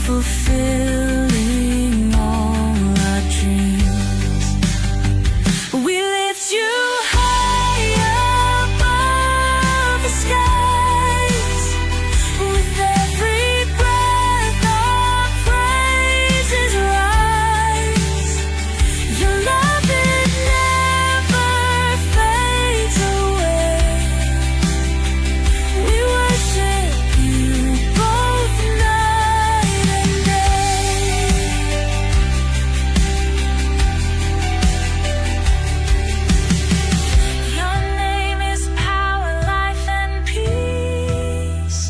fulfilling all our dreams. We lift you high above the skies. With every breath our praises rise. Your love, it never fades away. We worship you both night and day. Your name is power, life, and peace.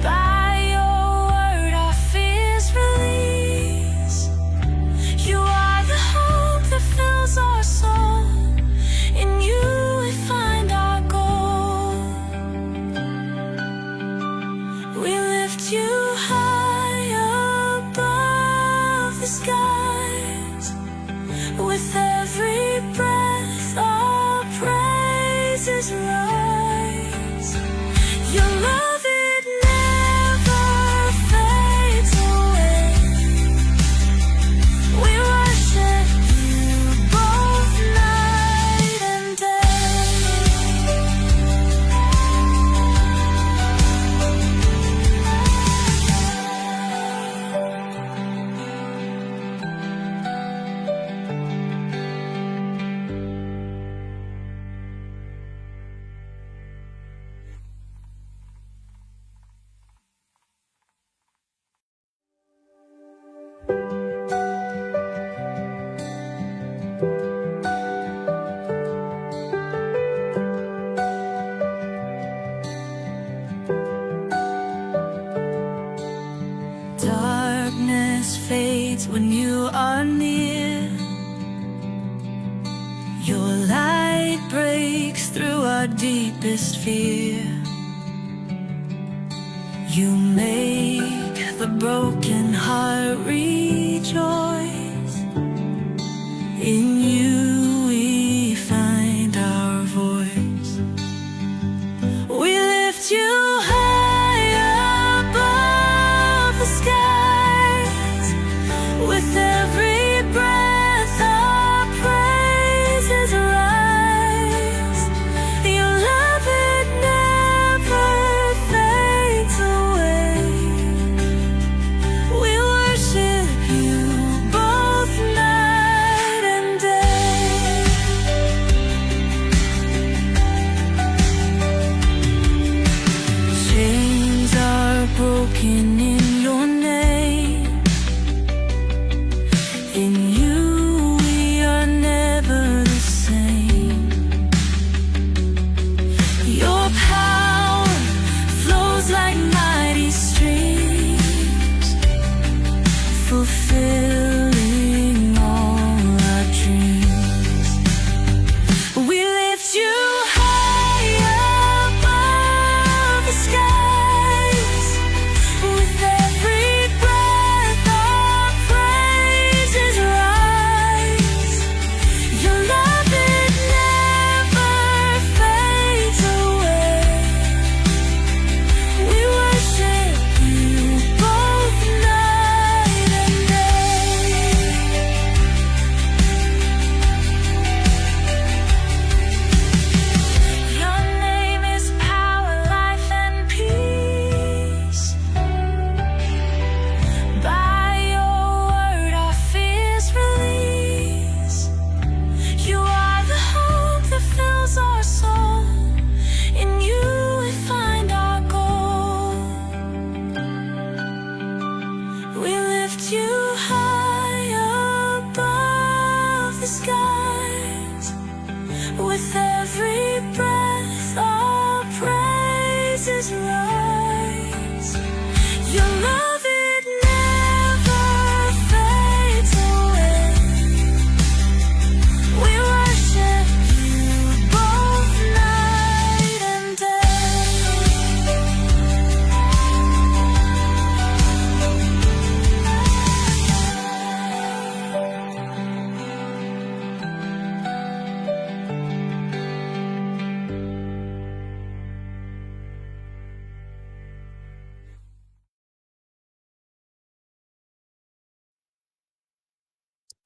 By your word our fears release. You are the hope that fills our soul. In you we find our goal. We lift you high above the skies. With every breath our praises rise. Your love, it never fades away. We worship you both night and day. Darkness fades when you are near. Your light breaks through our deepest fear. You make the broken heart rejoice. In you we find our voice. We lift you high above the skies. With every breath our praises rise. Your love, it never fades away. We worship you both night and day. Chains are broken in your name. In you we are never the same. Your power flows like mighty streams, fulfilling all our dreams. We lift you high above the skies. With every breath our praises rise. Your love, it never fades away. We worship you both night and day. Your name is power, life, and peace. By your word our fears release. You are the hope that fills our soul. In you we find our goal. We lift you high above the skies. With every breath our praises rise. Your love,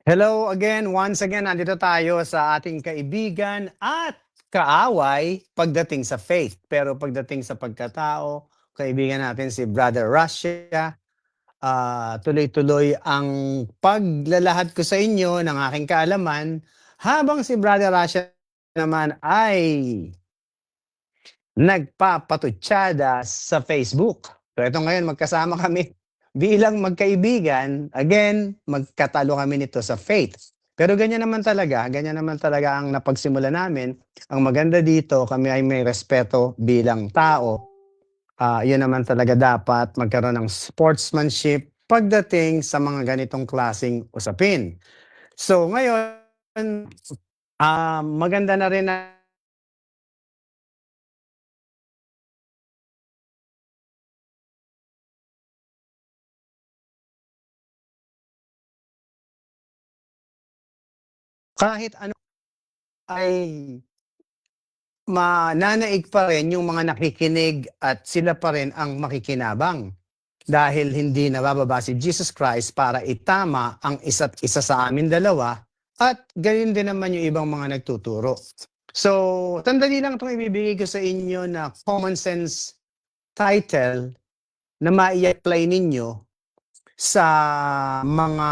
Hello again, once again, nandito tayo sa ating kaibigan at kaaway pagdating sa faith. Pero pagdating sa pagkatao, kaibigan natin si Brother Russia. Tuloy-tuloy ang paglalahad ko sa inyo ng aking kaalaman habang si Brother Russia naman ay nagpapatutsada sa Facebook. So ito ngayon, magkasama kami bilang magkaibigan. Again, magkatalo kami nito sa faith. Pero ganyan naman talaga ang napagsimula namin. Ang maganda dito, kami ay may respeto bilang tao. Yun naman talaga dapat magkaroon ng sportsmanship pagdating sa mga ganitong klasing usapin. So ngayon, maganda na rin na kahit ano ay mananaig pa rin yung mga nakikinig at sila pa rin ang makikinabang. Dahil hindi nabababa si Jesus Christ para itama ang isa't isa sa amin dalawa at gayon din naman yung ibang mga nagtuturo. So, sandali lang itong ibibigay ko sa inyo na common sense title na mai-apply ninyo sa mga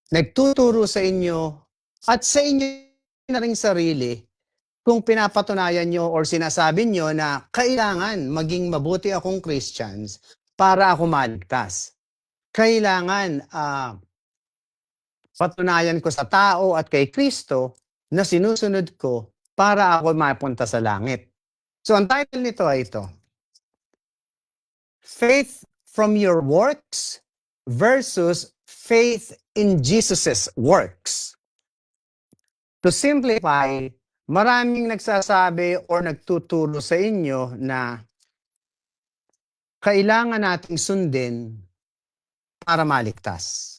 nagtuturo sa inyo at sa inyo na ring sarili kung pinapatunayan nyo or sinasabi nyo na kailangan maging mabuti akong Christians para ako maligtas. Kailangan patunayan ko sa tao at kay Kristo na sinusunod ko para ako mapunta sa langit. So ang title nito ay ito, Faith from Your Works versus Faith in Jesus's Works. To simplify, maraming nagsasabi or nagtuturo sa inyo na kailangan nating sundin para maligtas.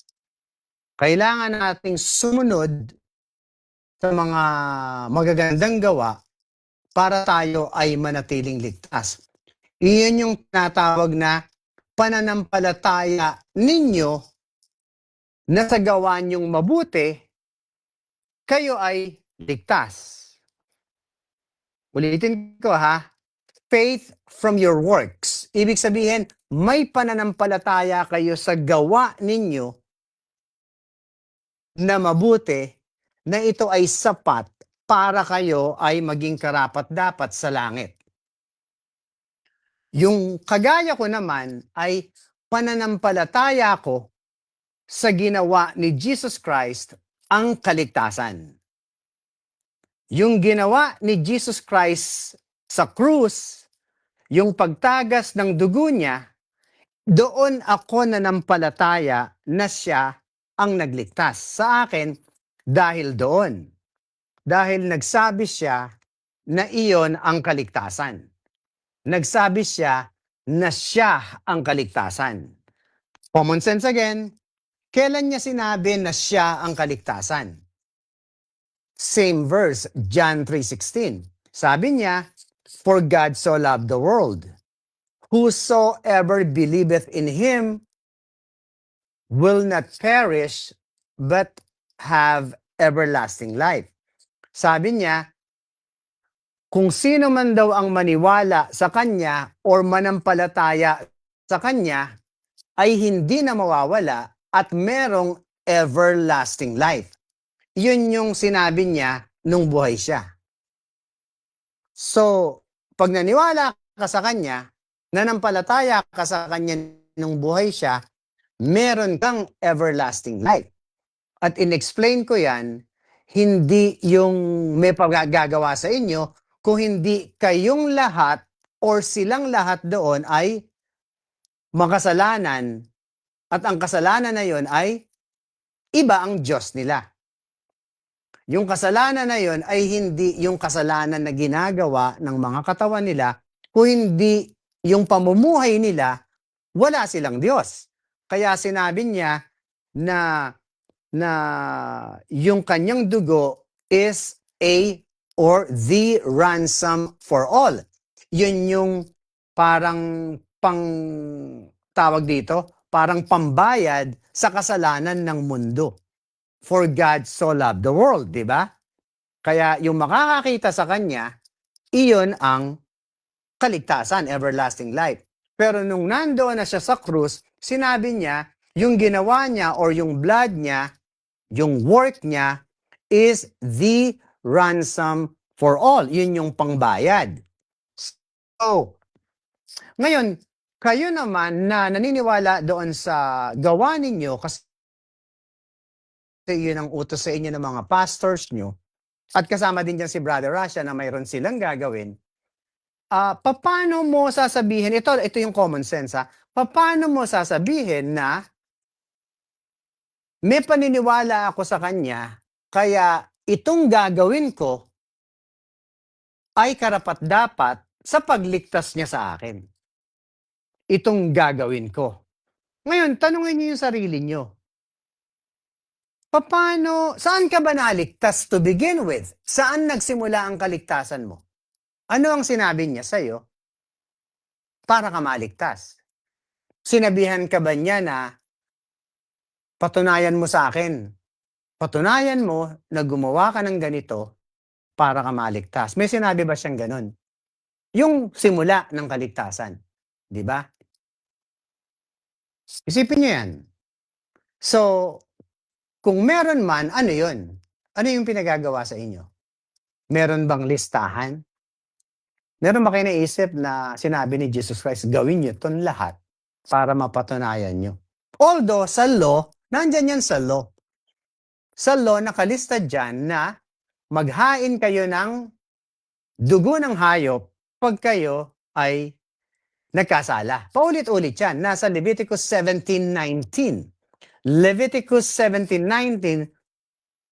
Kailangan nating sumunod sa mga magagandang gawa para tayo ay manatiling ligtas. Iyon yung tinatawag na pananampalataya ninyo na sa gawa niyong mabuti, kayo ay ligtas. Ulitin ko ha, faith from your works. Ibig sabihin, may pananampalataya kayo sa gawa ninyo na mabuti na ito ay sapat para kayo ay maging karapat-dapat sa langit. Yung kagaya ko naman ay pananampalataya ko sa ginawa ni Jesus Christ ang kaligtasan. Yung ginawa ni Jesus Christ sa krus, yung pagtagas ng dugo niya, doon ako nanampalataya na siya ang nagligtas sa akin dahil doon. Dahil nagsabi siya na iyon ang kaligtasan. Nagsabi siya na siya ang kaligtasan. Common sense again, kailan niya sinabi na siya ang kaligtasan? Same verse, John 3:16. Sabi niya, For God so loved the world, whosoever believeth in Him will not perish, but have everlasting life. Sabi niya, kung sino man daw ang maniwala sa Kanya or manampalataya sa Kanya, ay hindi na mawawala at merong everlasting life. Yun yung sinabi niya nung buhay siya. So, pag naniwala ka sa Kanya, nanampalataya ka sa Kanya nung buhay siya, meron kang everlasting life. At in-explain ko yan, hindi yung may pagagawa sa inyo, kung hindi kayong lahat or silang lahat doon ay makasalanan at ang kasalanan na yon ay iba ang Diyos nila. Yung kasalanan na yon ay hindi yung kasalanan na ginagawa ng mga katawan nila, kung hindi yung pamumuhay nila, wala silang Diyos. Kaya sinabi niya na yung kanyang dugo is a or the ransom for all. Yun yung parang tawag dito, parang pambayad sa kasalanan ng mundo. For God so loved the world, di ba? Kaya yung makakakita sa kanya, iyon ang kaligtasan, everlasting life. Pero nung nandoon na siya sa krus, sinabi niya, yung ginawa niya or yung blood niya, yung work niya is the ransom for all. Yun yung pangbayad. So, ngayon, kayo naman na naniniwala doon sa gawa ninyo kasi yun ang utos sa inyo ng mga pastors nyo, at kasama din dyan si Brother Rasha na mayroon silang gagawin, paano mo sasabihin, ito yung common sense paano mo sasabihin na may paniniwala ako sa kanya, kaya itong gagawin ko ay karapat-dapat sa pagligtas niya sa akin. Itong gagawin ko. Ngayon, tanungin niyo yung sarili niyo. Saan ka ba naligtas to begin with? Saan nagsimula ang kaligtasan mo? Ano ang sinabi niya sa'yo para ka maligtas? Sinabihan ka ba niya na patunayan mo sa akin, patunayan mo na gumawa ka ng ganito para ka maligtas? May sinabi ba siyang ganon? Yung simula ng kaligtasan. Di ba? Isipin niyo yan. So, kung meron man, ano yun? Ano yung pinagagawa sa inyo? Meron bang listahan? Meron ba kayo naisip na sinabi ni Jesus Christ, gawin nyo itong lahat para mapatunayan nyo? Although, sa law, nandyan yan sa law. Sa law, nakalista dyan na maghain kayo ng dugo ng hayop pag kayo ay nagkasala. Paulit-ulit yan. Nasa Leviticus 17:19. Leviticus 17:19,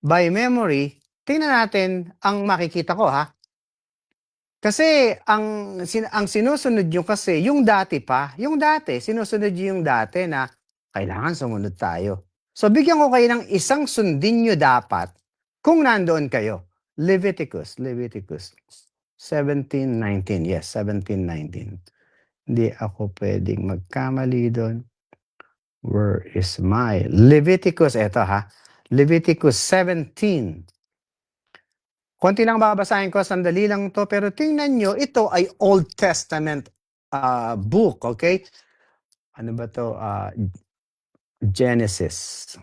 by memory, tingnan natin ang makikita ko Kasi ang sinusunod nyo kasi, yung dati, sinusunod nyo yung dati na kailangan sumunod tayo. So bigyan ko kayo ng isang sundin nyo dapat kung nandoon kayo. Leviticus 17:19. Yes, 17:19. Hindi ako pwedeng magkamali doon. Where is my Leviticus? Eto Leviticus 17. Konti lang babasahin ko, sandali lang to, pero tingnan nyo, ito ay Old Testament book, okay? Ano ba to? Genesis.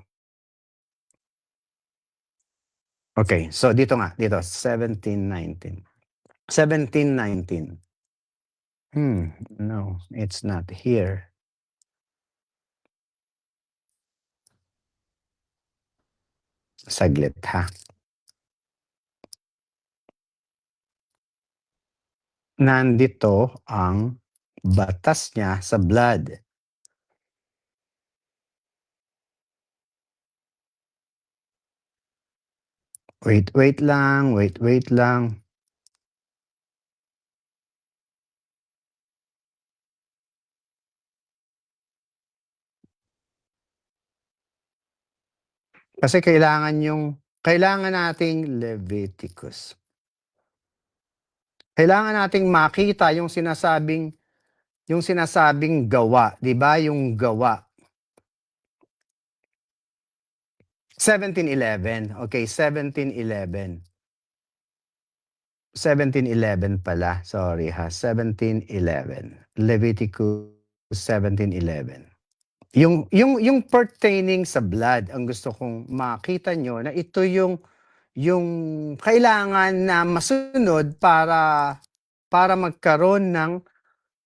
Okay, so dito, 17:19. 17:19. No, it's not here. Saglit Nandito ang batas niya sa blood. Wait lang. Kasi kailangan nating Leviticus. Kailangan nating makita yung sinasabing gawa, 'di ba? Yung gawa. 17:11. Okay, 17:11. 17:11 pala. Sorry 17:11. Leviticus 17:11. Yung pertaining sa blood, ang gusto kong makita nyo na ito yung kailangan na masunod para magkaroon ng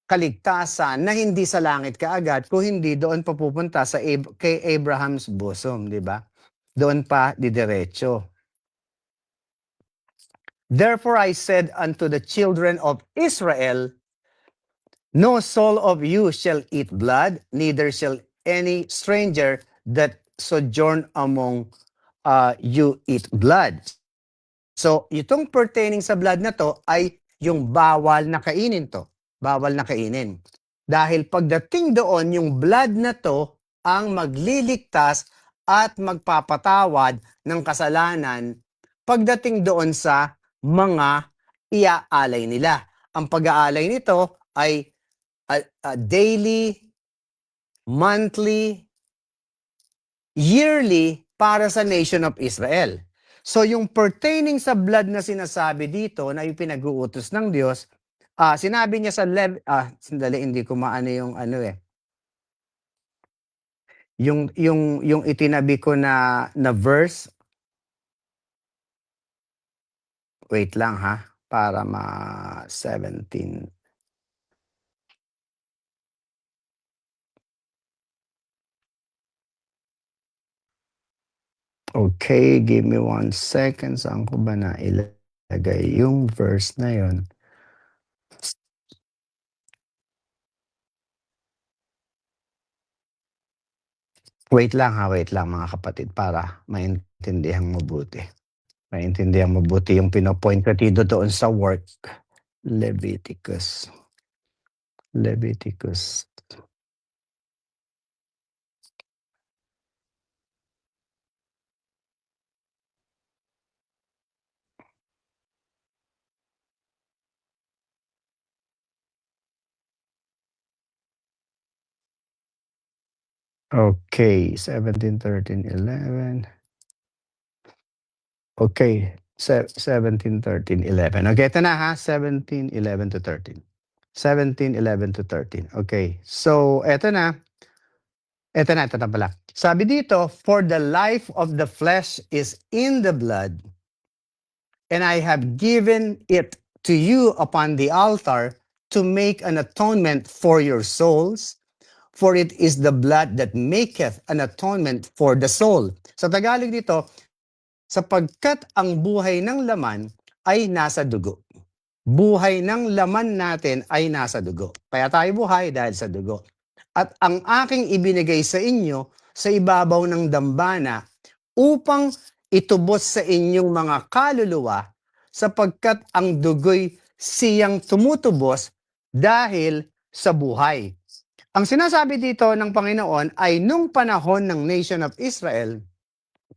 kaligtasan na hindi sa langit kaagad, kung hindi doon pa pupunta kay Abraham's bosom, di ba? Doon pa didiretso. Therefore I said unto the children of Israel, no soul of you shall eat blood, neither shall any stranger that sojourn among you eat blood. So, itong pertaining sa blood na to ay yung bawal na kainin to. Bawal na kainin. Dahil pagdating doon, yung blood na to ang magliligtas at magpapatawad ng kasalanan pagdating doon sa mga iaalay nila. Ang pag-aalay nito ay daily, monthly, yearly, para sa nation of Israel. So yung pertaining sa blood na sinasabi dito na yung pinag-uutos ng Diyos, sinabi niya sa sandali, hindi ko maano yung ano eh. Yung itinabi ko na verse, wait lang ha, para 17. Okay, give me 1 second. Saan ko ba na ilagay yung verse na yon? Wait lang mga kapatid para maintindihan mabuti. Maintindihan mabuti yung pinopoint ko dito doon sa work. Leviticus. Okay, 17, 13, 11. Okay, 17, 13, 11. Okay, ito na ha, 17, 11 to 13. 17, 11 to 13. Okay, so ito na pala. Sabi dito, for the life of the flesh is in the blood, and I have given it to you upon the altar to make an atonement for your souls, for it is the blood that maketh an atonement for the soul. Sa Tagalog dito, sapagkat ang buhay ng laman ay nasa dugo. Buhay ng laman natin ay nasa dugo. Kaya tayo buhay dahil sa dugo. At ang aking ibinigay sa inyo sa ibabaw ng dambana upang itubos sa inyong mga kaluluwa sapagkat ang dugo'y siyang tumutubos dahil sa buhay. Ang sinasabi dito ng Panginoon ay nung panahon ng Nation of Israel,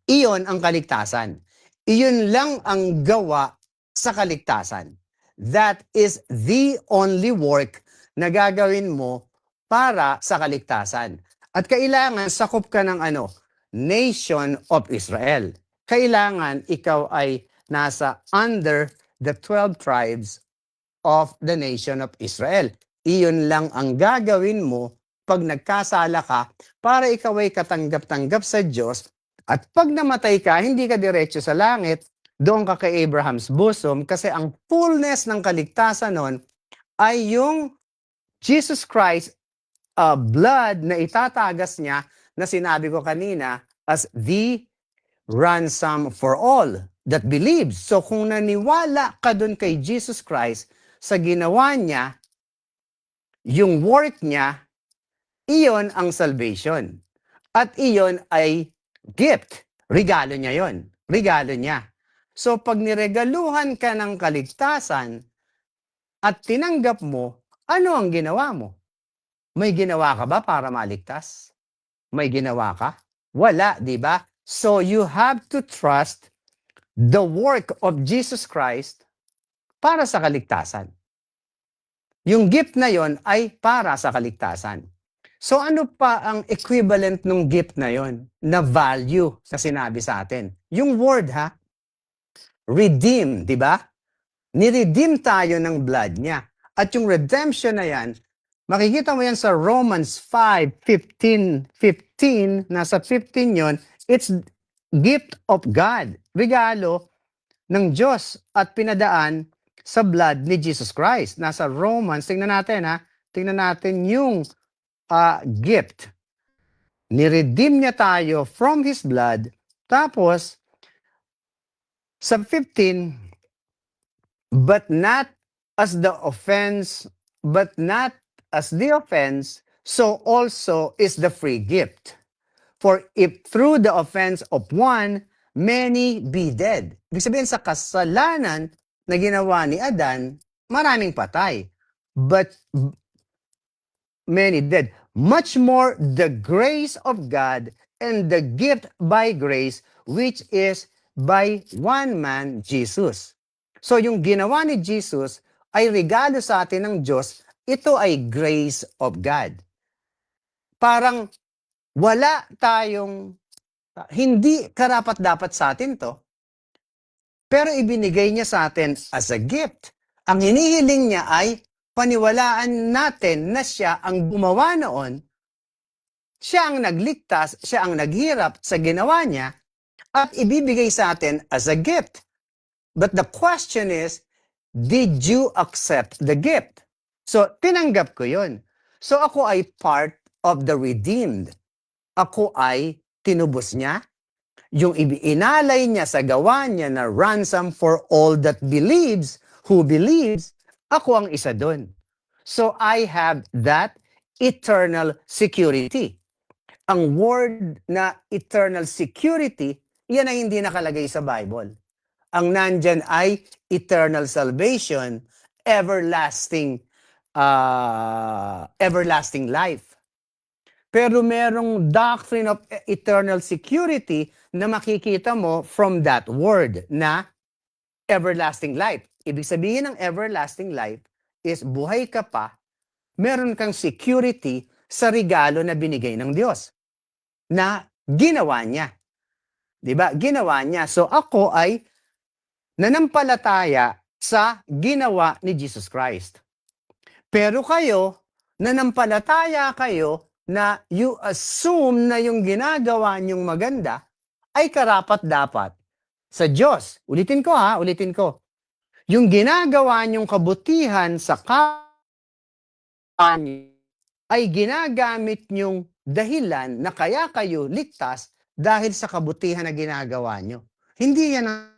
iyon ang kaligtasan. Iyon lang ang gawa sa kaligtasan. That is the only work na gagawin mo para sa kaligtasan. At kailangan sakop ka ng Nation of Israel. Kailangan ikaw ay nasa under the 12 tribes of the nation of Israel. Iyon lang ang gagawin mo pag nagkasala ka para ikaw ay katanggap-tanggap sa Diyos. At pag namatay ka, hindi ka diretso sa langit, doon ka kay Abraham's bosom kasi ang fullness ng kaligtasan nun ay yung Jesus Christ blood na itatagas niya na sinabi ko kanina as the ransom for all that believes. So kung naniwala ka doon kay Jesus Christ sa ginawa niya, yung work niya, iyon ang salvation. At iyon ay gift. Regalo niya yon. Regalo niya. So pag niregaluhan ka ng kaligtasan at tinanggap mo, ano ang ginawa mo? May ginawa ka ba para maligtas? May ginawa ka? Wala, di ba? So you have to trust the work of Jesus Christ para sa kaligtasan. Yung gift na yon ay para sa kaligtasan. So ano pa ang equivalent ng gift na yon na value na sinabi sa atin? Yung word redeem, di ba? Ni-redeem tayo ng blood niya. At yung redemption na yan, makikita mo yan sa Romans 5:15, nasa 15 yon, it's gift of God, regalo ng Diyos at pinadaan sa blood ni Jesus Christ. Nasa Romans, tingnan natin yung gift. Ni-redeem niya tayo from His blood. Tapos, sa 15, but not as the offense, so also is the free gift. For if through the offense of one, many be dead. Ibig sabihin sa kasalanan na ginawa ni Adan, maraming patay. But many dead. Much more the grace of God and the gift by grace, which is by one man, Jesus. So yung ginawa ni Jesus ay regalo sa atin ng Diyos, ito ay grace of God. Parang wala tayong Hindi karapat-dapat sa atin to, pero ibinigay niya sa atin as a gift. Ang hinihiling niya ay paniwalaan natin na siya ang gumawa noon, siya ang nagligtas, siya ang naghirap sa ginawa niya, at ibibigay sa atin as a gift. But the question is, did you accept the gift? So, tinanggap ko yun. So, ako ay part of the redeemed. Ako ay tinubos niya. Yung inalay niya sa gawa niya na ransom for all that believes, who believes, ako ang isa doon. So, I have that eternal security. Ang word na eternal security, yan ay hindi nakalagay sa Bible. Ang nandyan ay eternal salvation, everlasting life. Pero merong doctrine of eternal security na makikita mo from that word na everlasting life. Ibig sabihin ng everlasting life is buhay ka pa, meron kang security sa regalo na binigay ng Diyos na ginawa niya. 'Di ba? Ginawa niya. So ako ay nanampalataya sa ginawa ni Jesus Christ. Pero kayo, nanampalataya kayo na you assume na yung ginagawa niyong maganda ay karapat-dapat sa Diyos. Ulitin ko. Yung ginagawa niyong kabutihan sa kapwa ay ginagamit niyong dahilan na kaya kayo ligtas dahil sa kabutihan na ginagawa niyo. Hindi yan ang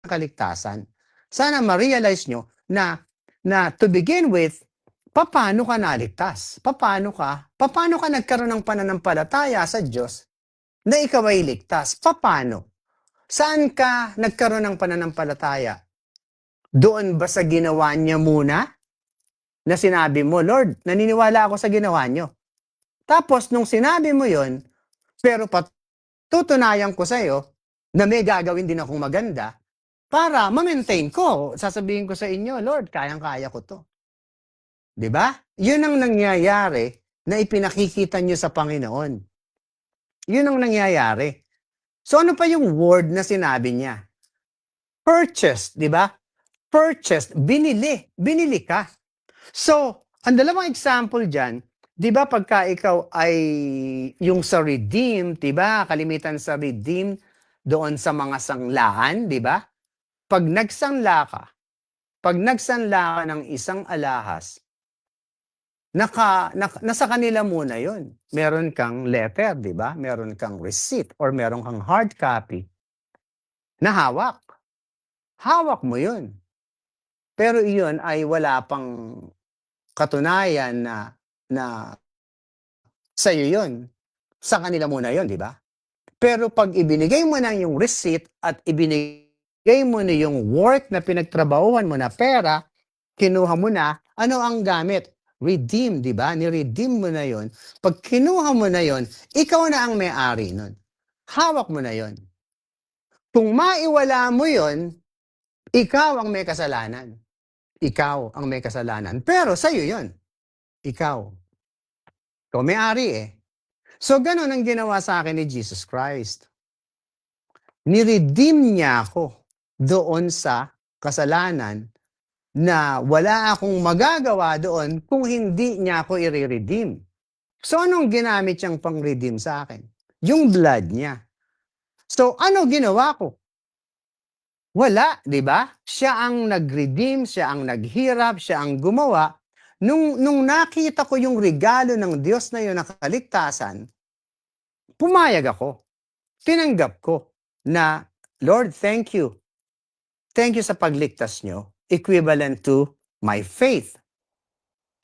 kaligtasan. Sana ma-realize nyo na to begin with, paano ka naligtas? Paano ka nagkaroon ng pananampalataya sa Diyos na ikaw ay ligtas? Paano? Saan ka nagkaroon ng pananampalataya? Doon ba sa ginawa niya muna? Na sinabi mo, Lord, naniniwala ako sa ginawa niyo. Tapos, nung sinabi mo yon, pero patutunayan ko sa iyo na may gagawin din akong maganda para ma-maintain ko. Sasabihin ko sa inyo, Lord, kayang-kaya ko to. 'Di ba? Yun ang nangyayari na ipinakikita nyo sa Panginoon. Yun ang nangyayari. So ano pa yung word na sinabi niya? Purchased, 'di ba? Purchased, binili ka. So, ang dalawang example diyan, 'di ba pagka ikaw ay yung sa redeem, 'di ba? Kalimitan sa redeem doon sa mga sanglaan, 'di ba? Pag nagsanla ka ng isang alahas, nasa kanila muna yon. Meron kang letter, di ba? Meron kang receipt or meron kang hard copy na hawak. Hawak mo yun. Pero iyon ay wala pang katunayan na sa'yo yun. Sa kanila muna yon, di ba? Pero pag ibinigay mo na yung receipt at ibinigay mo na yung work na pinagtrabahuhan mo na pera, kinuha mo na, ano ang gamit? Redeem, di ba? Ni-redeem mo na yon. Pag kinuha mo na yon, ikaw na ang may-ari nun. Hawak mo na yon. Kung maiwala mo yon, ikaw ang may kasalanan. Ikaw ang may kasalanan. Pero sa'yo yon. Ikaw. Ikaw may-ari eh. So, ganun ang ginawa sa akin ni Jesus Christ. Ni-redeem niya ako doon sa kasalanan na wala akong magagawa doon kung hindi niya ako i-redeem. So, anong ginamit niyang pang-redeem sa akin? Yung blood niya. So, ano ginawa ko? Wala, di ba? Siya ang nag-redeem, siya ang naghirap, siya ang gumawa. Nung nakita ko yung regalo ng Diyos na yun na kaligtasan, pumayag ako. Tinanggap ko na, Lord, thank you. Thank you sa pagligtas nyo, equivalent to my faith.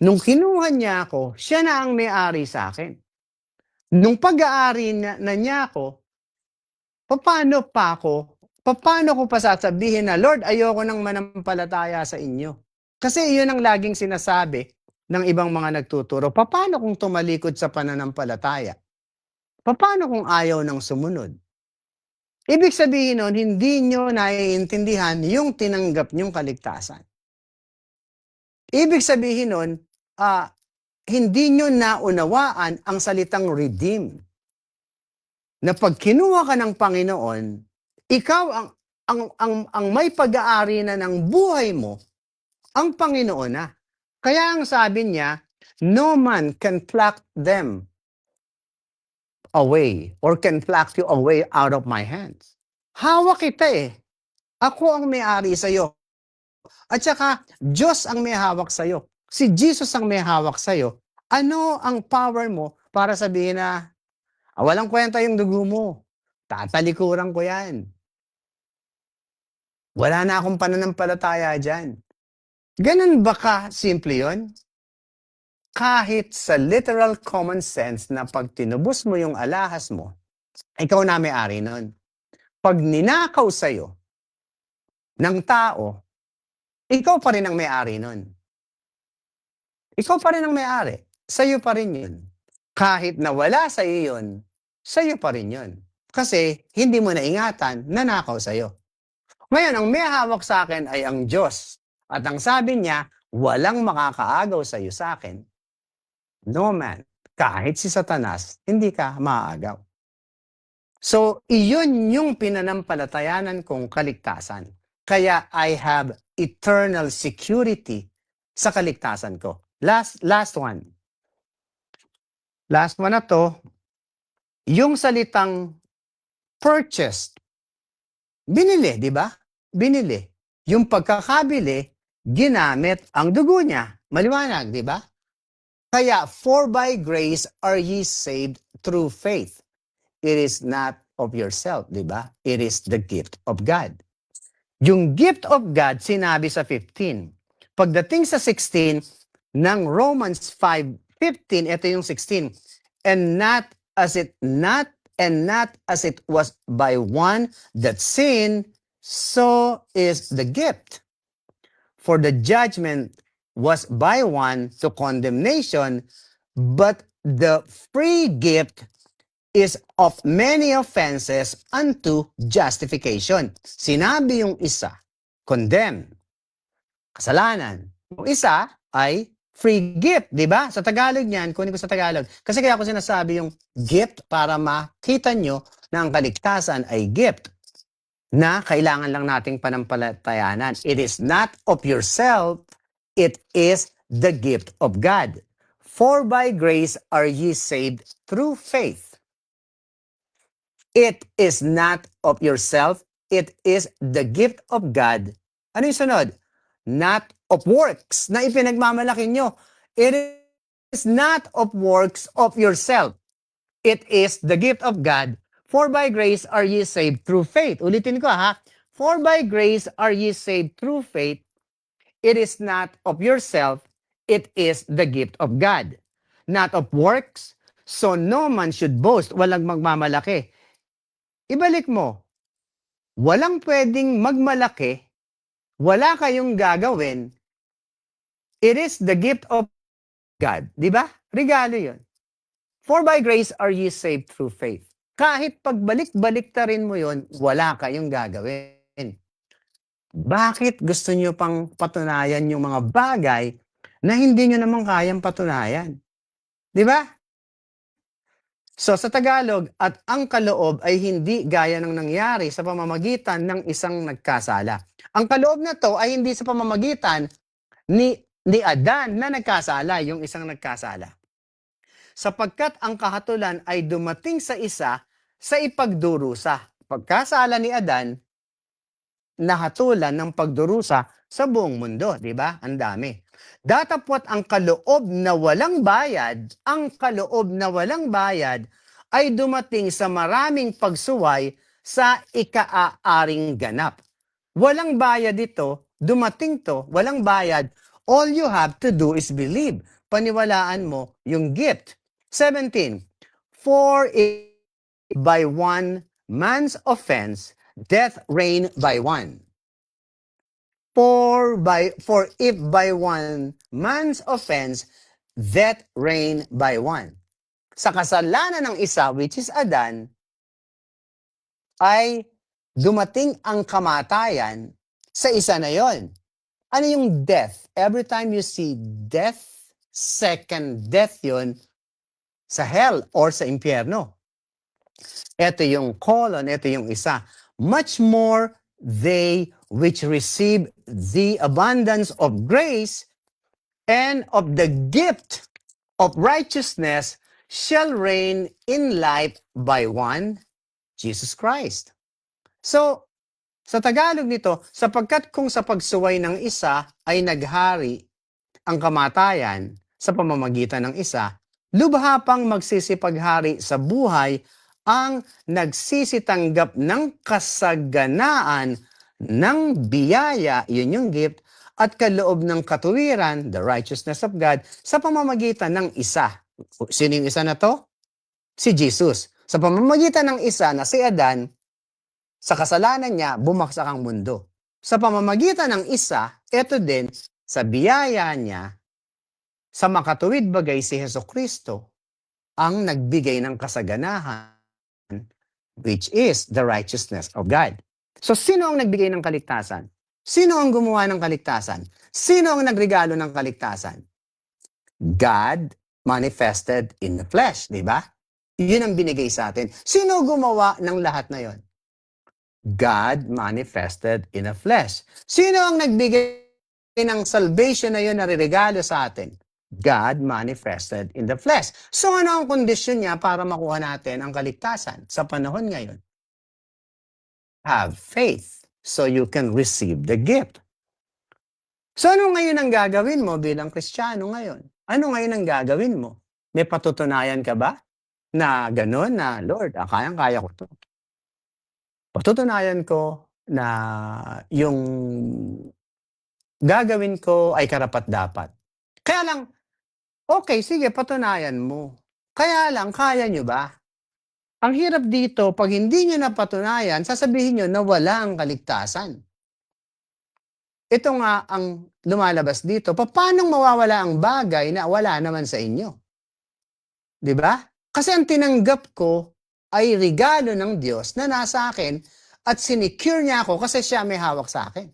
Nung kinuha niya ako, siya na ang may-ari sa akin. Nung pag-aari na niya ako, paano ko pa sasabihin na, Lord, ayoko nang manampalataya sa inyo? Kasi iyon ang laging sinasabi ng ibang mga nagtuturo. Paano kung tumalikod sa pananampalataya? Paano kung ayaw ng sumunod? Ibig sabihin nun, hindi nyo naiintindihan yung tinanggap nyong kaligtasan. Ibig sabihin nun, hindi nyo naunawaan ang salitang redeem. na pag kinuha ka ng Panginoon, ikaw ang may pag-aari na ng buhay mo, ang Panginoon na. Kaya ang sabi niya, no man can pluck them away or can pluck you away out of my hands. Hawak kita eh. Ako ang may-ari sa'yo. At saka, Diyos ang may hawak sa'yo. Si Jesus ang may hawak sa'yo. Ano ang power mo para sabihin na, walang kwenta yung dugo mo. Tatalikuran ko yan. Wala na akong pananampalataya dyan. Ganun ba ka simple yun? Kahit sa literal common sense na pag tinubos mo yung alahas mo, ikaw na may-ari nun. Pag ninakaw sa'yo ng tao, ikaw pa rin ang may-ari nun. Ikaw pa rin ang may-ari. Sa'yo pa rin yun. Kahit na wala sa'yo yun, sa'yo pa rin yun. Kasi hindi mo naingatan, nanakaw sa'yo. Ngayon, ang may hawak sa akin ay ang Diyos. At ang sabi niya, walang makakaagaw sa'yo sa akin. No man. Kahit si Satanas, hindi ka maaagaw. So, iyon yung pinanampalatayanan kong kaligtasan. Kaya I have eternal security sa kaligtasan ko. Last one. Last one na to, yung salitang purchased. Binili, di ba? Binili. Yung pagkakabili, ginamit ang dugo niya. Maliwanag, di ba? Kaya, for by grace are ye saved through faith. It is not of yourself, di ba? It is the gift of God. Yung gift of God, sinabi sa 15. Pagdating sa 16, ng Romans 5:15, ito yung 16. And not as it was by one that sinned, so is the gift. For the judgment was by one to condemnation, but the free gift is of many offenses unto justification. Sinabi yung isa, condemn, kasalanan. Yung isa ay free gift, di ba? Sa Tagalog niyan, kunin ko sa Tagalog. Kasi kaya ako sinasabi yung gift para makita nyo na ang kaligtasan ay gift na kailangan lang nating panampalatayanan. It is not of yourself, it is the gift of God. For by grace are ye saved through faith. It is not of yourself, it is the gift of God. Ano yung sunod? Not of works na ipinagmamalaki nyo. It is not of works of yourself. It is the gift of God. For by grace are ye saved through faith. Ulitin ko ha. For by grace are ye saved through faith. It is not of yourself. It is the gift of God. Not of works. So no man should boast. Walang magmamalaki. Ibalik mo. Walang pwedeng magmalaki. Wala kayong gagawin. It is the gift of God. Di ba? Regalo yun. For by grace are ye saved through faith. Kahit pagbalik-balik ta rin mo yun, wala kayong gagawin. Bakit gusto nyo pang patunayan yung mga bagay na hindi nyo naman kayang patunayan? Di ba? So sa Tagalog, at ang kaloob ay hindi gaya ng nangyari sa pamamagitan ng isang nagkasala. Ang kaloob na to ay hindi sa pamamagitan ni Adan na nagkasala, yung isang nagkasala. Sapagkat ang kahatulan ay dumating sa isa sa ipagdurusa. Pagkasala ni Adan, nahatulan ng pagdurusa sa buong mundo, di ba? Ang dami. Datapwat ang kaloob na walang bayad, ay dumating sa maraming pagsuway sa ika-aaring ganap. Walang bayad ito, dumating to, walang bayad. All you have to do is believe. Paniwalaan mo yung gift. 17. For if by one man's offense, death reigned by one. For if by one man's offense, death reigned by one. Sa kasalanan ng isa, which is Adan, ay dumating ang kamatayan sa isa na yon. Ano yung death? Every time you see death, second death yon sa hell or sa impyerno. Ito yung colon, ito yung isa. Much more they which receive the abundance of grace and of the gift of righteousness shall reign in life by one, Jesus Christ. So, sa Tagalog nito, sapagkat kung sa pagsuway ng isa ay naghari ang kamatayan sa pamamagitan ng isa, lubha pang magsisipaghari sa buhay ang nagsisitanggap ng kasaganaan ng biyaya, yun yung gift, at kaloob ng katuwiran, the righteousness of God, sa pamamagitan ng isa. Sino yung isa na to? Si Jesus. Sa pamamagitan ng isa na si Adan, sa kasalanan niya, bumagsak ang mundo. Sa pamamagitan ng isa, eto din, sa biyaya niya, sa makatuwid bagay si Hesukristo, ang nagbigay ng kasaganahan, which is the righteousness of God. So, sino ang nagbigay ng kaligtasan? Sino ang gumawa ng kaligtasan? Sino ang nagregalo ng kaligtasan? God manifested in the flesh, di ba? Yun ang binigay sa atin. Sino gumawa ng lahat na yon? God manifested in the flesh. Sino ang nagbigay ng salvation na yun na regalo sa atin? God manifested in the flesh. So ano ang kondisyon niya para makuha natin ang kaligtasan sa panahon ngayon? Have faith so you can receive the gift. So ano ngayon ang gagawin mo bilang Kristiyano ngayon? Ano ngayon ang gagawin mo? May patutunayan ka ba na gano'n na, Lord, kayang-kaya ko to. Patutunayan ko na yung gagawin ko ay karapat-dapat. Kaya lang, okay, sige, patunayan mo. Kaya lang, kaya nyo ba? Ang hirap dito, pag hindi nyo napatunayan, sasabihin nyo na wala ang kaligtasan. Ito nga ang lumalabas dito. Paano mawawala ang bagay na wala naman sa inyo? Di ba? Kasi ang tinanggap ko ay regalo ng Diyos na nasa akin at sinicure niya ako kasi siya may hawak sa akin.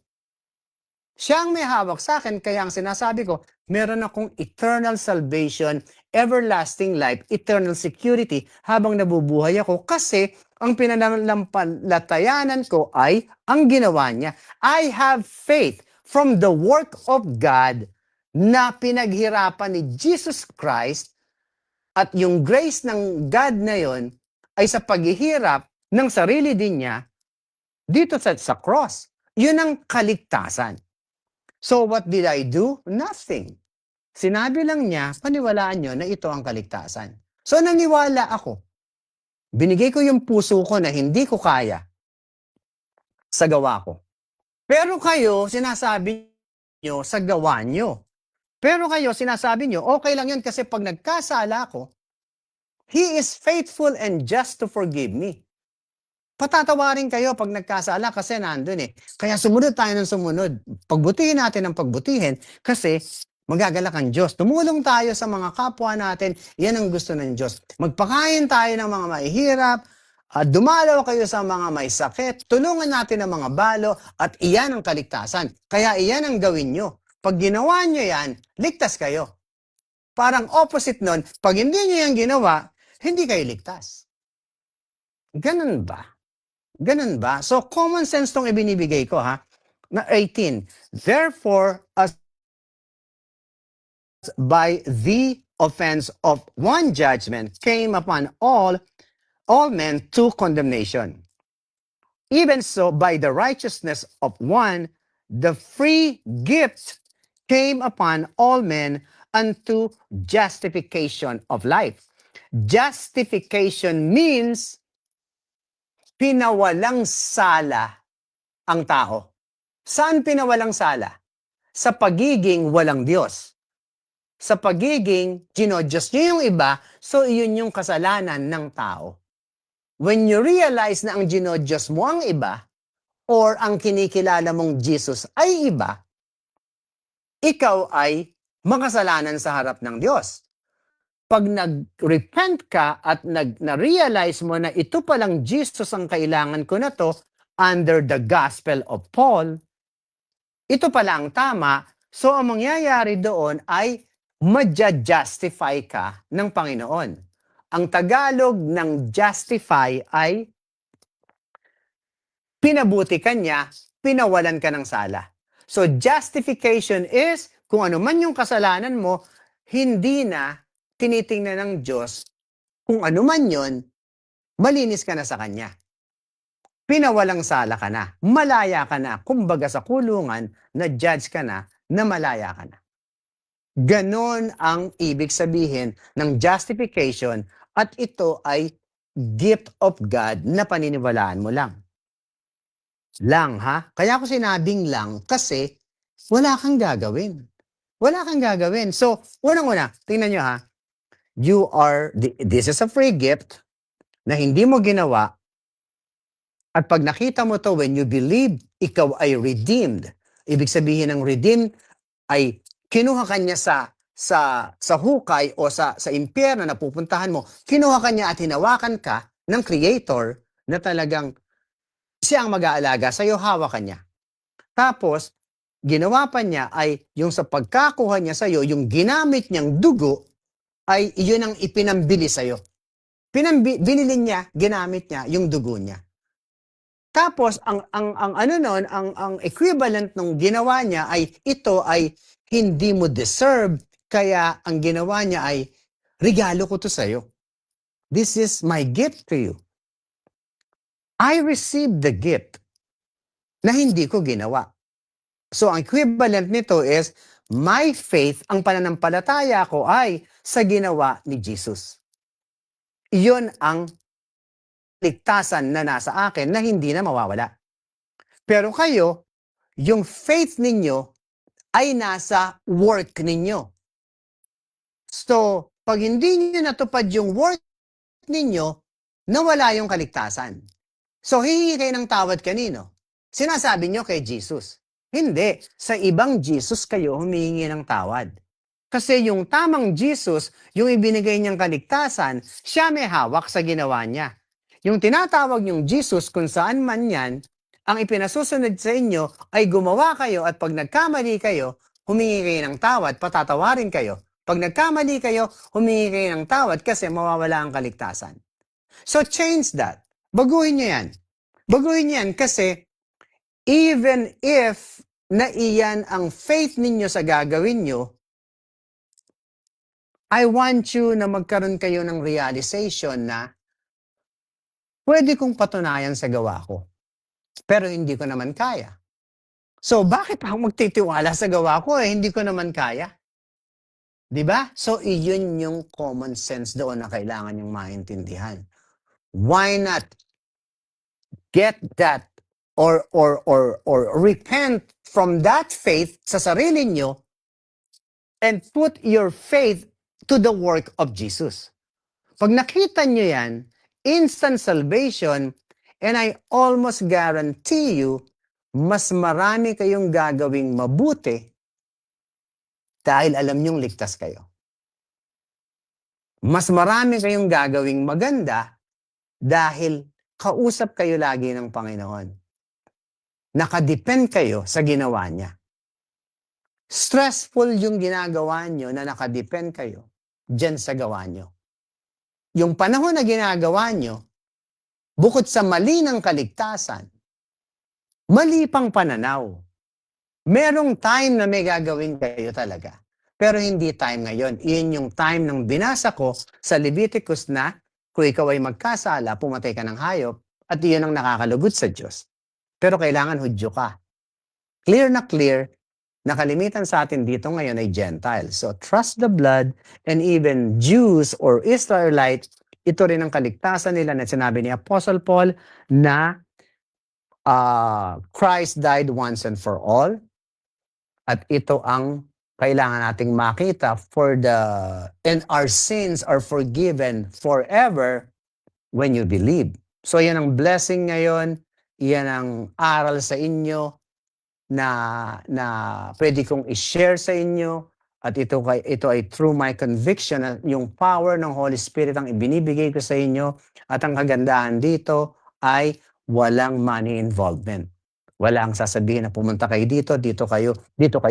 Siya ang may hawak sa akin, kaya ang sinasabi ko, meron akong eternal salvation, everlasting life, eternal security habang nabubuhay ako kasi ang pinanampalatayanan ko ay ang ginawa niya. I have faith from the work of God na pinaghirapan ni Jesus Christ at yung grace ng God na yon ay sa paghihirap ng sarili din niya dito sa cross. Yun ang kaligtasan. So what did I do? Nothing. Sinabi lang niya, paniwalaan nyo na ito ang kaligtasan. So naniwala ako. Binigay ko yung puso ko na hindi ko kaya sa gawa ko. Pero kayo, sinasabi nyo sa gawa nyo. Pero kayo, sinasabi nyo, okay lang yun kasi pag nagkasala ko, He is faithful and just to forgive me. Patatawarin kayo pag nagkasala kasi nandun eh. Kaya sumunod tayo ng sumunod. Pagbutihin natin ang pagbutihin kasi magagalak ang Diyos. Tumulong tayo sa mga kapwa natin. Yan ang gusto ng Diyos. Magpakain tayo ng mga mahihirap. Dumalaw kayo sa mga may sakit. Tulungan natin ang mga balo at iyan ang kaligtasan. Kaya iyan ang gawin nyo. Pag ginawa nyo yan, ligtas kayo. Parang opposite nun, pag hindi nyo yan ginawa, hindi kayo ligtas. Ganun ba? Ganun ba? So, common sense tong ibinibigay ko, ha? Na 18. Therefore, as by the offense of one judgment came upon all men to condemnation. Even so, by the righteousness of one, the free gift came upon all men unto justification of life. Justification means pinawalang sala ang tao. Saan pinawalang sala? Sa pagiging walang Diyos. Sa pagiging ginodiyos niyo yung iba, so iyon yung kasalanan ng tao. When you realize na ang ginodiyos mo ang iba, or ang kinikilala mong Jesus ay iba, ikaw ay makasalanan sa harap ng Diyos. Pag nag-repent ka at na-realize mo na ito palang Jesus ang kailangan ko na to under the gospel of Paul, ito pala ang tama, so ang mangyayari doon ay ma-justify ka ng Panginoon. ang Tagalog ng justify ay pinabuti ka niya, pinawalan ka ng sala. So justification is kung ano man yung kasalanan mo, hindi na tinitingnan ng Diyos kung ano man yun, malinis ka na sa Kanya. Pinawalang sala ka na, malaya ka na, kumbaga sa kulungan, na-judge ka na malaya ka na. Ganon ang ibig sabihin ng justification at ito ay gift of God na paniniwalaan mo lang. Lang ha? Kaya ako sinabing lang kasi wala kang gagawin. Wala kang gagawin. So, unang-una, tingnan nyo ha, this is a free gift na hindi mo ginawa at pag nakita mo to when you believe, ikaw ay redeemed. Ibig sabihin ng redeemed ay kinuha kanya sa hukay o sa impyerno na pupuntahan mo, kinuha kanya at hinawakan ka ng Creator na talagang siya ang mag-aalaga sa'yo, hawakan niya. Tapos, ginawa pa niya ay yung sa pagkakuha niya sa'yo, yung ginamit niyang dugo, ay iyon ang ipinambili sa'yo. Binili niya, ginamit niya yung dugo niya. Tapos ang ano noon, ang equivalent ng ginawa niya ay ito ay hindi mo deserve, kaya ang ginawa niya ay regalo ko to sa iyo. This is my gift to you. I received the gift na hindi ko ginawa. So ang equivalent nito is my faith, ang pananampalataya ko ay sa ginawa ni Jesus. Iyon ang ligtasan na nasa akin na hindi na mawawala. Pero kayo, yung faith ninyo ay nasa work ninyo. So, pag hindi nyo natupad yung work ninyo, nawala yung kaligtasan. So, hihingi kayo ng tawad kanino? Sinasabi nyo kay Jesus. Hindi. Sa ibang Jesus kayo humihingi ng tawad. Kasi yung tamang Jesus, yung ibinigay niyang kaligtasan, siya may hawak sa ginawa niya. Yung tinatawag niyong Jesus, kung saan man yan, ang ipinasusunod sa inyo ay gumawa kayo at pag nagkamali kayo, humingi kayo ng tawad, patatawarin kayo. Pag nagkamali kayo, humingi kayo ng tawad kasi mawawala ang kaligtasan. So change that. Baguhin niyo yan. Baguhin niyo yan kasi even if na iyan ang faith ninyo sa gagawin nyo, I want you na magkaroon kayo ng realization na pwede kong patunayan sa gawa ko. Pero hindi ko naman kaya. So, bakit ako magtitiwala sa gawa ko hindi ko naman kaya? Diba? So, iyon yung common sense doon na kailangan yung maintindihan. Why not get that or repent from that faith sa sarili nyo and put your faith to the work of Jesus. Pag nakita nyo yan, instant salvation, and I almost guarantee you, mas marami kayong gagawing mabuti dahil alam nyong ligtas kayo. Mas marami kayong gagawing maganda dahil kausap kayo lagi ng Panginoon. Nakadepend kayo sa ginawa niya. Stressful yung ginagawa nyo na nakadepend kayo dyan sa gawa nyo. Yung panahon na ginagawa nyo, bukod sa mali ng kaligtasan, mali pang pananaw. Merong time na may gagawin kayo talaga. Pero hindi time ngayon. Iyon yung time ng binasa ko sa Leviticus na kung ikaw ay magkasala, pumatay ka ng hayop, at iyon ang nakakalugod sa Diyos. Pero kailangan Hudyo ka. Clear na kalimitan sa atin dito ngayon ay Gentile. So trust the blood, and even Jews or Israelites, ito rin ang kaligtasan nila na sinabi ni Apostle Paul na Christ died once and for all. At ito ang kailangan nating makita and our sins are forgiven forever when you believe. So yan ang blessing ngayon, yan ang aral sa inyo na pwede kong i-share sa inyo, at ito ay through my conviction na yung power ng Holy Spirit ang ibinibigay ko sa inyo, at ang kagandahan dito ay walang money involvement. Walang sasabihin na pumunta kayo dito kayo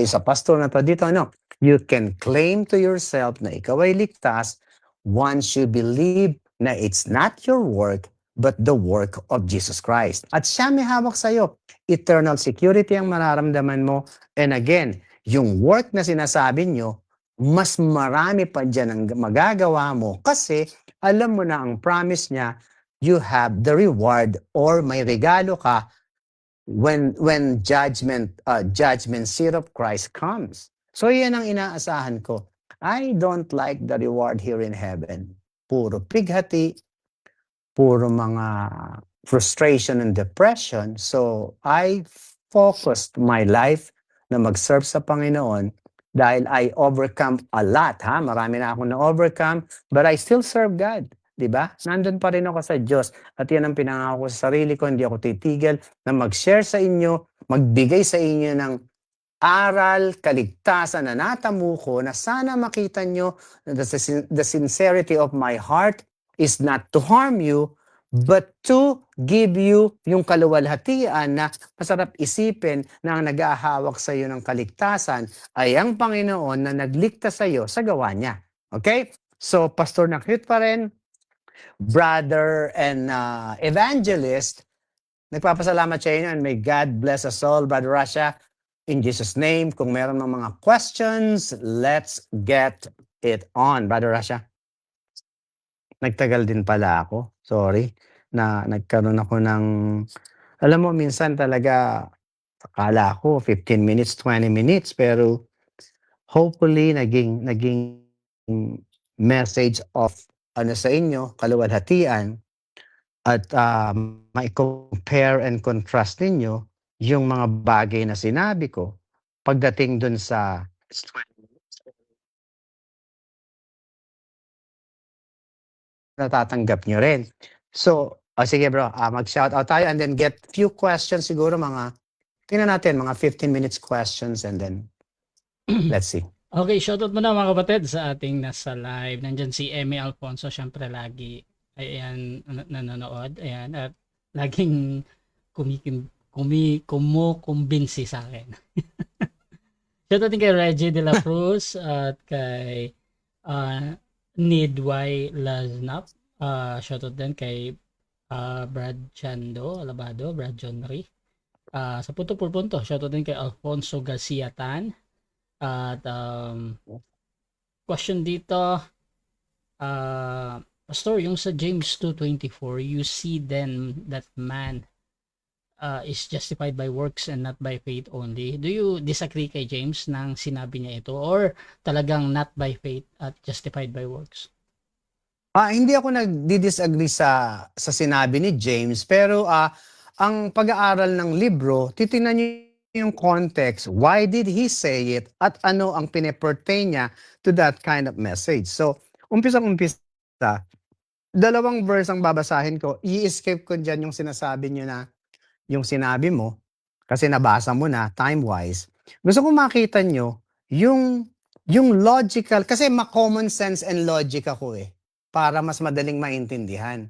sa pastor na to, dito ano. You can claim to yourself na ikaw ay ligtas once you believe na it's not your work, but the work of Jesus Christ. At siya may hawak sa'yo. Eternal security ang mararamdaman mo. And again, yung work na sinasabi nyo, mas marami pa dyan ang magagawa mo kasi alam mo na ang promise niya, you have the reward or may regalo ka when judgment seat of Christ comes. So yan ang inaasahan ko. I don't like the reward here in heaven. Puro pighati, puro mga frustration and depression. So I focused my life na mag-serve sa Panginoon dahil I overcome a lot, ha? Marami na akong na-overcome, but I still serve God. Diba? Nandun pa rin ako sa Diyos. At yan ang pinangako ko sa sarili ko. Hindi ako titigil na mag-share sa inyo, magbigay sa inyo ng aral, kaligtasan na natamo ko na sana makita nyo na the sincerity of my heart is not to harm you, but to give you yung kaluwalhatian na masarap isipin na ang nag-aahawak sa iyo ng kaligtasan ay ang Panginoon na nagligtas sa iyo sa gawa niya. Okay? So, Pastor Nakut pa rin, brother and evangelist, nagpapasalamat sa inyo and may God bless us all, Brother Rasha. In Jesus' name, kung meron ng mga questions, let's get it on, Brother Rasha. Nagtagal din pala ako. Sorry. Na nagkaroon ako ng, alam mo, minsan talaga, akala ko 15 minutes, 20 minutes, pero hopefully naging message of ano sa inyo, kaluwalhatian, at ma-compare and contrast ninyo yung mga bagay na sinabi ko pagdating dun sa natatanggap nyo rin. So, sige bro, mag-shout out tayo and then get few questions siguro mga, tingnan natin, mga 15 minutes questions and then let's see. Okay, shoutout muna mga kapatid sa ating nasa live. Nandyan si Emmy Alfonso, syempre lagi ayan nanonood. Ayan, at laging kumukumbinsi sa akin. Shoutout din kay Reggie De La Cruz at kay Nidway Laznap. Shoutout din kay Brad Chando Alabado, Brad John Ray. Sa punto por punto, shoutout din kay Alfonso Garcia Tan. At question dito, Pastor, yung sa James 2:24, you see then that man is justified by works and not by faith only. Do you disagree kay James nang sinabi niya ito, or talagang not by faith at justified by works? Hindi ako nagdi-disagree sa sinabi ni James, pero ang pag-aaral ng libro, titingnan niyo yung context, why did he say it, at ano ang pine-pertain niya to that kind of message. So, umpisa, dalawang verse ang babasahin ko, i-escape ko dyan yung sinasabi niyo na, yung sinabi mo, kasi nabasa mo na, time-wise. Gusto ko makita nyo, yung logical, kasi ma-common sense and logic ako para mas madaling maintindihan.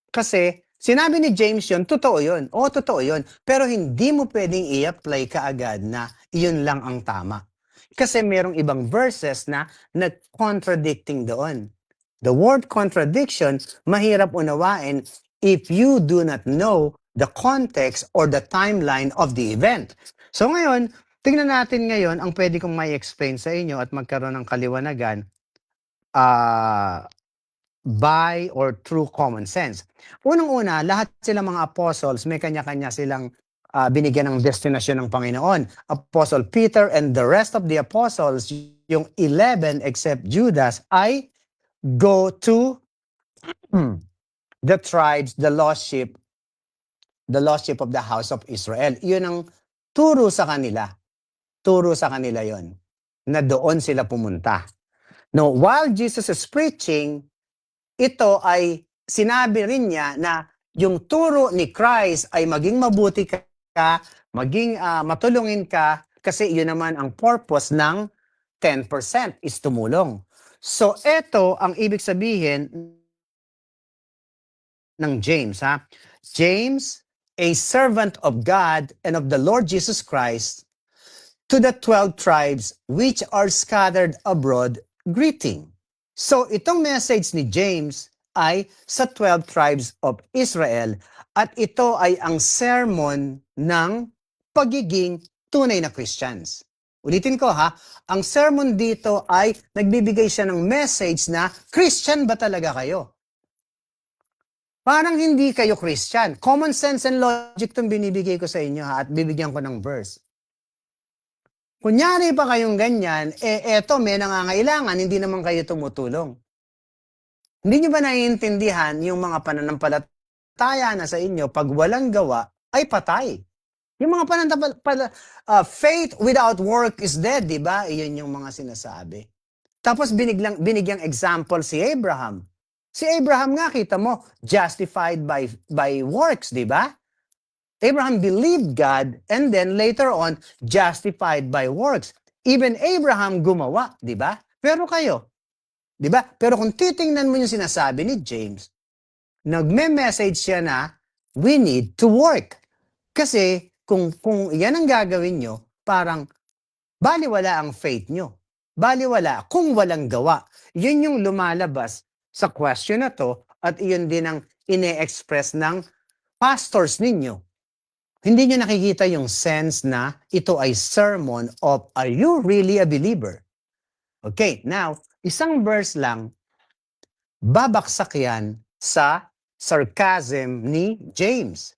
Kasi, sinabi ni James yun, totoo yun. Oo, totoo yun. Pero hindi mo pwedeng i-apply kaagad na yun lang ang tama. Kasi merong ibang verses na nag-contradicting doon. The word contradiction, mahirap unawain if you do not know the context or the timeline of the event. So ngayon, tingnan natin ngayon ang pwede kong may explain sa inyo at magkaroon ng kaliwanagan by or through common sense. Unang-una, lahat silang mga apostles, may kanya-kanya silang binigyan ng destinasyon ng Panginoon. Apostle Peter and the rest of the apostles, yung 11 except Judas, ay go to the tribes, the lost sheep of the house of Israel. Yun ang turo sa kanila. Turo sa kanila yon, na doon sila pumunta. Now, while Jesus is preaching, ito ay sinabi rin niya na yung turo ni Christ ay maging mabuti ka, maging matulungin ka, kasi yun naman ang purpose ng 10% is tumulong. So, ito ang ibig sabihin ng James. James, a servant of God and of the Lord Jesus Christ, to the 12 tribes which are scattered abroad, greeting. So itong message ni James ay sa 12 tribes of Israel at ito ay ang sermon ng pagiging tunay na Christians. Ulitin ko ha, ang sermon dito ay nagbibigay siya ng message na Christian ba talaga kayo? Parang hindi kayo Christian. Common sense and logic itong binibigay ko sa inyo ha, at bibigyan ko ng verse. Kunyari pa kayong ganyan, eto may nangangailangan, hindi naman kayo tumutulong. Hindi nyo ba naiintindihan yung mga pananampalataya na sa inyo, pag walang gawa, ay patay? Yung mga faith without work is dead, di ba? Iyon yung mga sinasabi. Tapos binigyang example si Abraham. Si Abraham nga, kita mo, justified by works, di ba? Abraham believed God and then later on, justified by works. Even Abraham gumawa, di ba? Pero kayo, di ba? Pero kung titingnan mo yung sinasabi ni James, nagme-message siya na we need to work. Kasi kung yan ang gagawin nyo, parang baliwala ang faith nyo. Baliwala kung walang gawa. Yun yung lumalabas sa question na to at iyon din ang ine-express ng pastors ninyo. Hindi nyo nakikita yung sense na ito ay sermon of are you really a believer? Okay, now, isang verse lang, babaksak yan sa sarcasm ni James.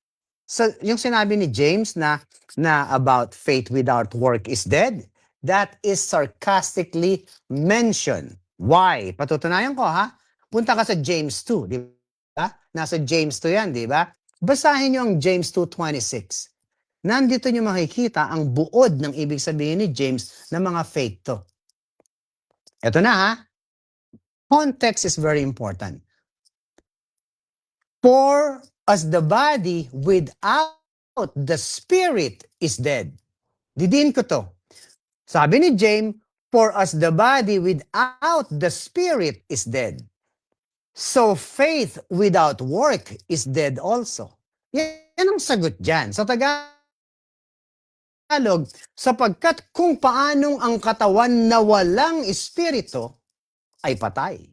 So, yung sinabi ni James na about faith without work is dead, that is sarcastically mentioned. Why? Patutunayan ko ha. Punta ka sa James 2, di ba? Nasa James 2 yan, di ba? Basahin nyo ang James 2:26. Nandito nyo makikita ang buod ng ibig sabihin ni James na mga faith to. Ito na ha. Context is very important. For as the body without the spirit is dead. Didiin ko to. Sabi ni James, for as the body without the spirit is dead. So faith without work is dead also. Yan ang sagot dyan. Sa Tagalog, sapagkat kung paanong ang katawan na walang espiritu ay patay,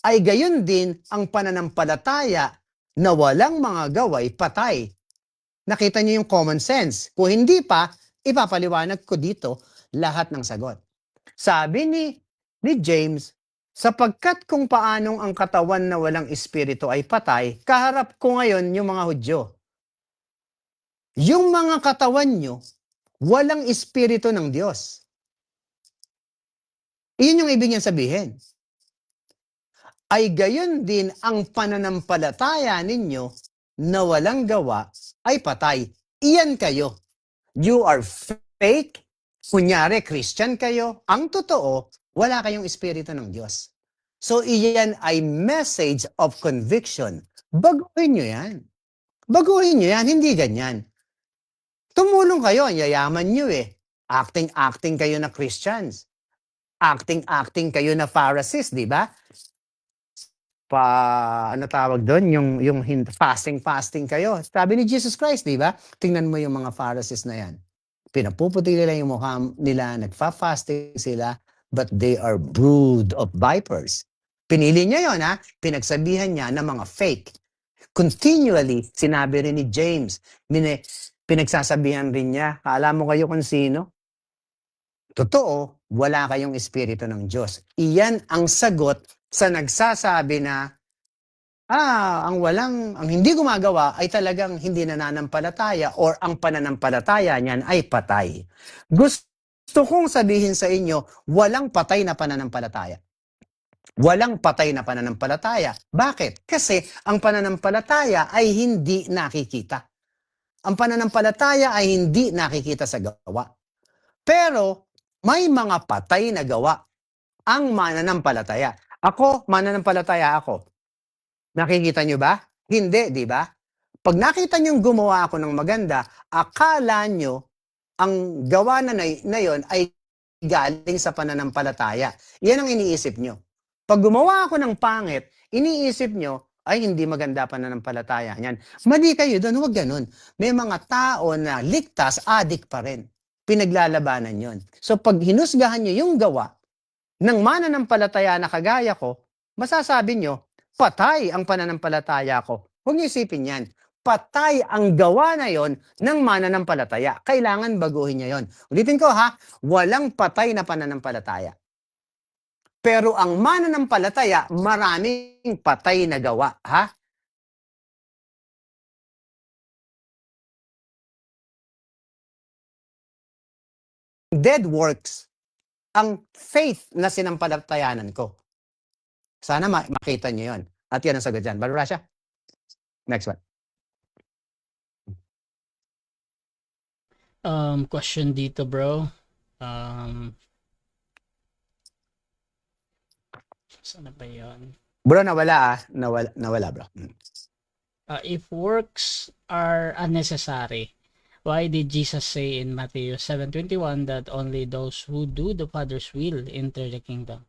ay gayon din ang pananampalataya na walang mga gaway patay. Nakita niyo yung common sense. Kung hindi pa, ipapaliwanag ko dito lahat ng sagot. Sabi ni James, sapagkat kung paanong ang katawan na walang espiritu ay patay, kaharap ko ngayon yung mga Hudyo. Yung mga katawan nyo, walang espiritu ng Diyos. Iyon yung ibig niyang sabihin. Ay gayon din ang pananampalataya ninyo na walang gawa ay patay. Iyan kayo. You are fake. Kunyari, Christian kayo. Ang totoo, wala kayong espiritu ng Diyos. So, iyan ay message of conviction. Baguhin nyo yan. Baguhin nyo yan, hindi ganyan. Tumulong kayo, ang yayaman nyo eh. Acting kayo na Christians. Acting kayo na Pharisees, di ba? Ano tawag doon? Yung fasting kayo. Sabi ni Jesus Christ, di ba? Tingnan mo yung mga Pharisees na yan. Pinapuputi nila yung mukha nila, nagfa-fasting sila, but they are brood of vipers. Pinili niya yon ha? Pinagsabihan niya ng mga fake. Continually, sinabi rin ni James, pinagsasabihan rin niya, alam mo kayo kung sino? Totoo, wala kayong espiritu ng Diyos. Iyan ang sagot sa nagsasabi na ang hindi gumagawa ay talagang hindi nananampalataya or ang pananampalataya niyan ay patay. Gusto kong sabihin sa inyo, walang patay na pananampalataya. Walang patay na pananampalataya. Bakit? Kasi ang pananampalataya ay hindi nakikita. Ang pananampalataya ay hindi nakikita sa gawa. Pero may mga patay na gawa ang mananampalataya. Ako, mananampalataya ako. Nakikita nyo ba? Hindi, di ba? Pag nakita nyo gumawa ako ng maganda, akala nyo ang gawa na yon ay galing sa pananampalataya. Yan ang iniisip nyo. Pag gumawa ako ng pangit, iniisip nyo, ay hindi maganda pananampalataya. Yan. Mali kayo doon, huwag ganun. May mga tao na ligtas, adik pa rin. Pinaglalabanan yon. So pag hinusgahan nyo yung gawa, ng mananampalataya na kagaya ko, masasabi nyo, patay ang pananampalataya ko. Huwag niyo isipin yan. Patay ang gawa na yon ng mananampalataya. Kailangan baguhin niya yon. Ulitin ko ha, walang patay na pananampalataya. Pero ang mananampalataya, maraming patay na gawa. Ha? Dead works ang faith na sinampalatayanan ko. Sana makita niyo yon. At yan ang sagot dyan. Brother Rasha? Next one. Question dito, bro. Saan na ba yun? Bro, nawala ah. Nawala bro. If works are unnecessary, why did Jesus say in Matthew 7:21 that only those who do the Father's will enter the kingdom?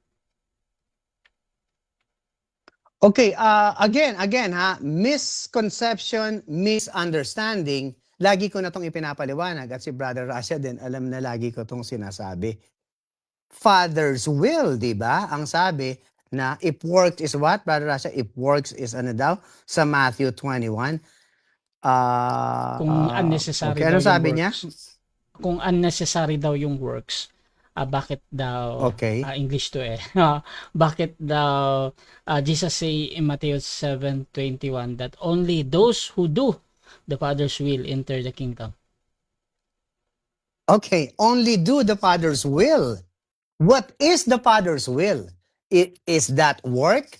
Okay, again ha, misconception, misunderstanding, lagi ko na itong ipinapaliwanag at si Brother Rasha din, alam na lagi ko itong sinasabi. Father's will, di ba? Ang sabi na if works is what, Brother Rasha? If works is ano daw? Sa Matthew 21. Kung unnecessary okay, daw ano yung sabi works. niya? Kung unnecessary daw yung works, bakit daw, Okay. English to eh, bakit daw Jesus say in Matthew 7:21 that only those who do the Father's will enter the kingdom? Okay, only do the Father's will. What is the Father's will? Is that work?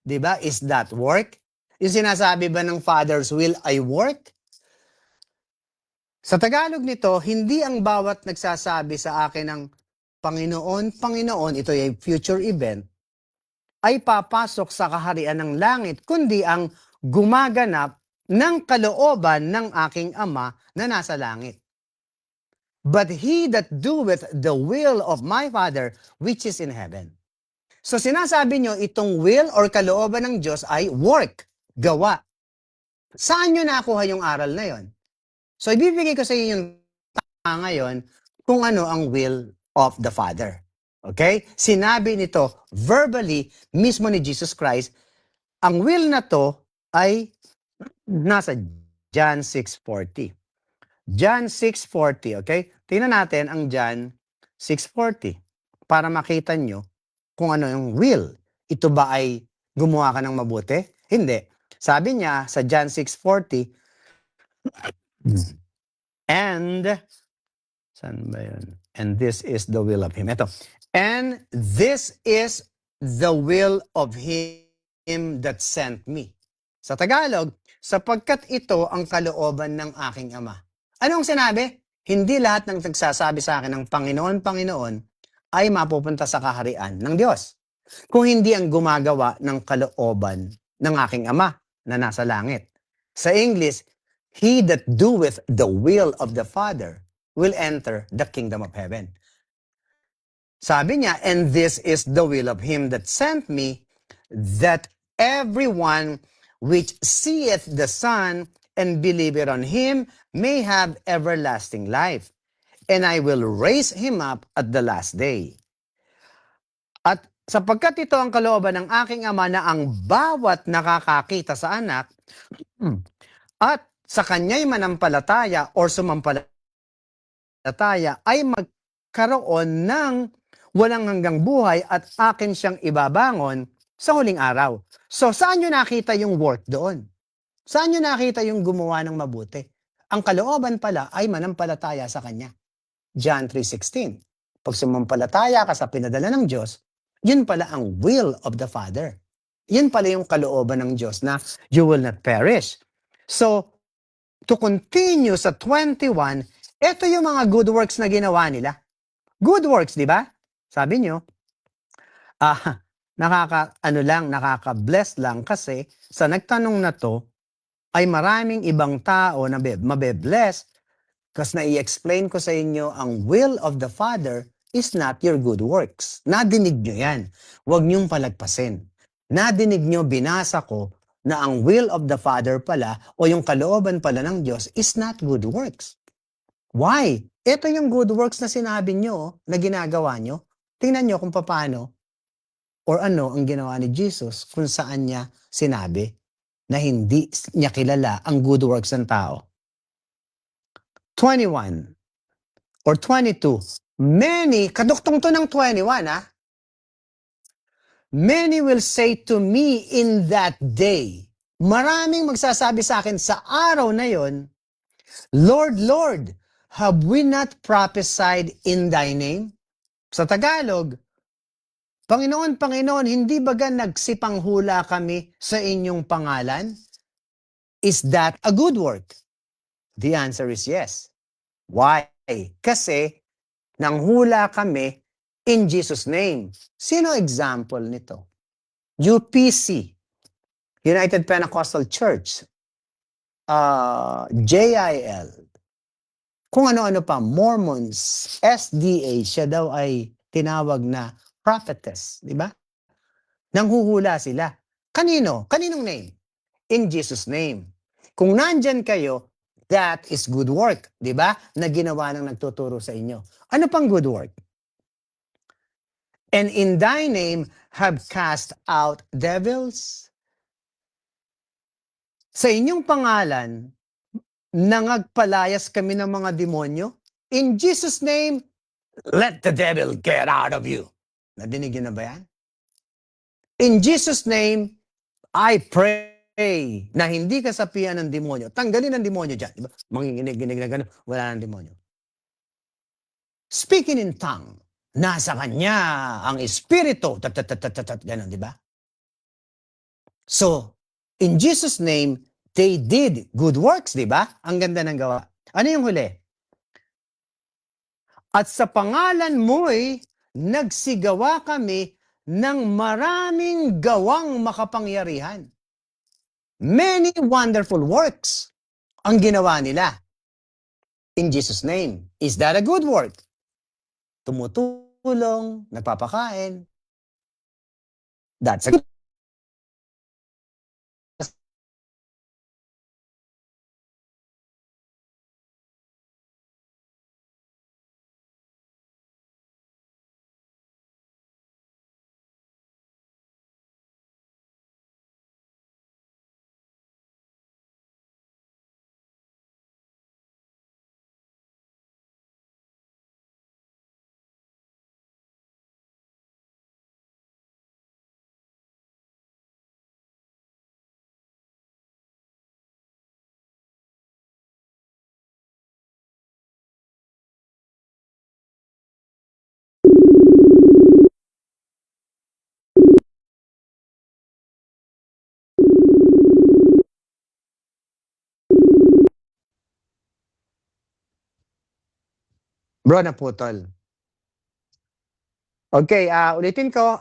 Diba? Is that work? Yung sinasabi ba ng Father's will ay work? Sa Tagalog nito, hindi ang bawat nagsasabi sa akin ng Panginoon, Panginoon, ito ay future event, ay papasok sa kaharian ng langit, kundi ang gumaganap ng kalooban ng aking Ama na nasa langit. But he that doeth the will of my Father which is in heaven. So sinasabi nyo, itong will or kalooban ng Diyos ay work, gawa. Saan nyo nakuha yung aral na yon? So ibibigay ko sa inyo yung ngayon kung ano ang will of the Father. Okay? Sinabi nito verbally mismo ni Jesus Christ. Ang will na to ay nasa John 6:40. John 6:40, okay? Tingnan natin ang John 6:40 para makita nyo kung ano yung will. Ito ba ay gumawa ka ng mabuti? Hindi. Sabi niya sa John 6:40, and, saan ba yun? And this is the will of Him. Ito. And this is the will of Him that sent me. Sa Tagalog, sapagkat ito ang kalooban ng aking Ama. Anong sinabi? Hindi lahat ng nagsasabi sa akin ng Panginoon, Panginoon ay mapupunta sa kaharian ng Diyos. Kung hindi ang gumagawa ng kalooban ng aking Ama na nasa langit. Sa English, he that doeth the will of the Father will enter the kingdom of heaven. Sabi niya, and this is the will of him that sent me, that everyone which seeth the Son and believeth on him may have everlasting life, and I will raise him up at the last day. At sapagkat ito ang kalooban ng aking Ama na ang bawat nakakakita sa anak at sa kanya'y manampalataya or sumampalataya ay magkaroon ng walang hanggang buhay at akin siyang ibabangon sa huling araw. So, saan nyo nakita yung work doon? Saan nyo nakita yung gumawa ng mabuti? Ang kalooban pala ay manampalataya sa kanya. John 3:16. Pag sumampalataya ka sa pinadala ng Diyos, yun pala ang will of the Father. Yun pala yung kalooban ng Diyos na you will not perish. So, to continue sa 21, ito yung mga good works na ginawa nila. Good works, di ba? Sabi nyo, nakaka-bless lang kasi sa nagtanong na to, ay maraming ibang tao na mabe-bless kasi na-i-explain ko sa inyo ang will of the Father is not your good works. Nadinig nyo yan. Huwag nyong palagpasin. Nadinig nyo, binasa ko, na ang will of the Father pala o yung kalooban pala ng Diyos is not good works. Why? Ito yung good works na sinabi nyo na ginagawa nyo. Tingnan nyo kung paano or ano ang ginawa ni Jesus kung saan niya sinabi na hindi niya kilala ang good works ng tao. 21 or 22. Many, kaduktong to ng 21 ha. Many will say to me in that day, maraming magsasabi sa akin sa araw na yon, Lord, Lord, have we not prophesied in thy name? Sa Tagalog, Panginoon, Panginoon, hindi baga nagsipanghula kami sa inyong pangalan? Is that a good work? The answer is yes. Why? Kasi nanghula kami in Jesus' name. Sino example nito? UPC, United Pentecostal Church, JIL, kung ano-ano pa, Mormons, SDA, siya daw ay tinawag na prophetess, di ba? Nanghuhula sila. Kanino? Kaninong name? In Jesus' name. Kung nandyan kayo, that is good work, di ba? Na ginawa ng nagtuturo sa inyo. Ano pang good work? And in thy name have cast out devils. Sa inyong pangalan, nangagpalayas kami ng mga demonyo. In Jesus' name, let the devil get out of you. Nadinig yun na ba yan? In Jesus' name, I pray na hindi kasapian ng demonyo. Tanggalin ang demonyo dyan. Diba? Manginginig-ginig na gano'n, wala ng demonyo. Speaking in tongue, nasa kanya ang espiritu. Gano'n, di ba? So, in Jesus' name, they did good works, di ba? Ang ganda ng gawa. Ano yung huli? At sa pangalan mo'y nagsigawa kami ng maraming gawang makapangyarihan. Many wonderful works ang ginawa nila. In Jesus' name. Is that a good work? Tumutulong, nagpapakain. That's a good. Bro, naputol. Okay, ulitin ko.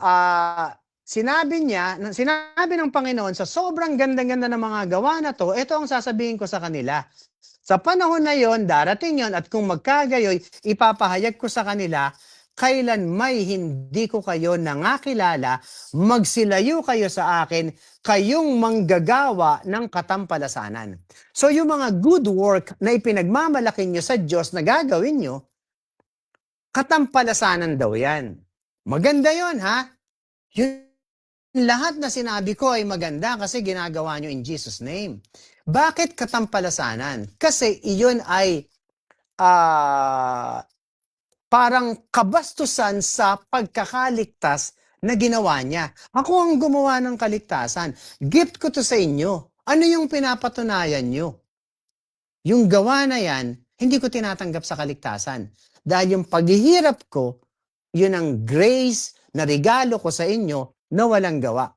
Sinabi ng Panginoon sa sobrang ganda-ganda ng mga gawa na to, ito ang sasabihin ko sa kanila. Sa panahon na yon, darating yon at kung magkagayoy, ipapahayag ko sa kanila, kailan may hindi ko kayo nangakilala, magsilayo kayo sa akin, kayong manggagawa ng katampalasanan. So yung mga good work na ipinagmamalaki nyo sa Diyos na gagawin nyo, katampalasanan daw yan. Maganda yon ha? Yung lahat na sinabi ko ay maganda kasi ginagawa nyo in Jesus' name. Bakit katampalasanan? Kasi iyon ay parang kabastusan sa pagkakaligtas na ginawa niya. Ako ang gumawa ng kaligtasan. Gift ko to sa inyo. Ano yung pinapatunayan nyo? Yung gawa na yan, hindi ko tinatanggap sa kaligtasan. Dahil yung paghihirap ko, yun ang grace na regalo ko sa inyo na walang gawa.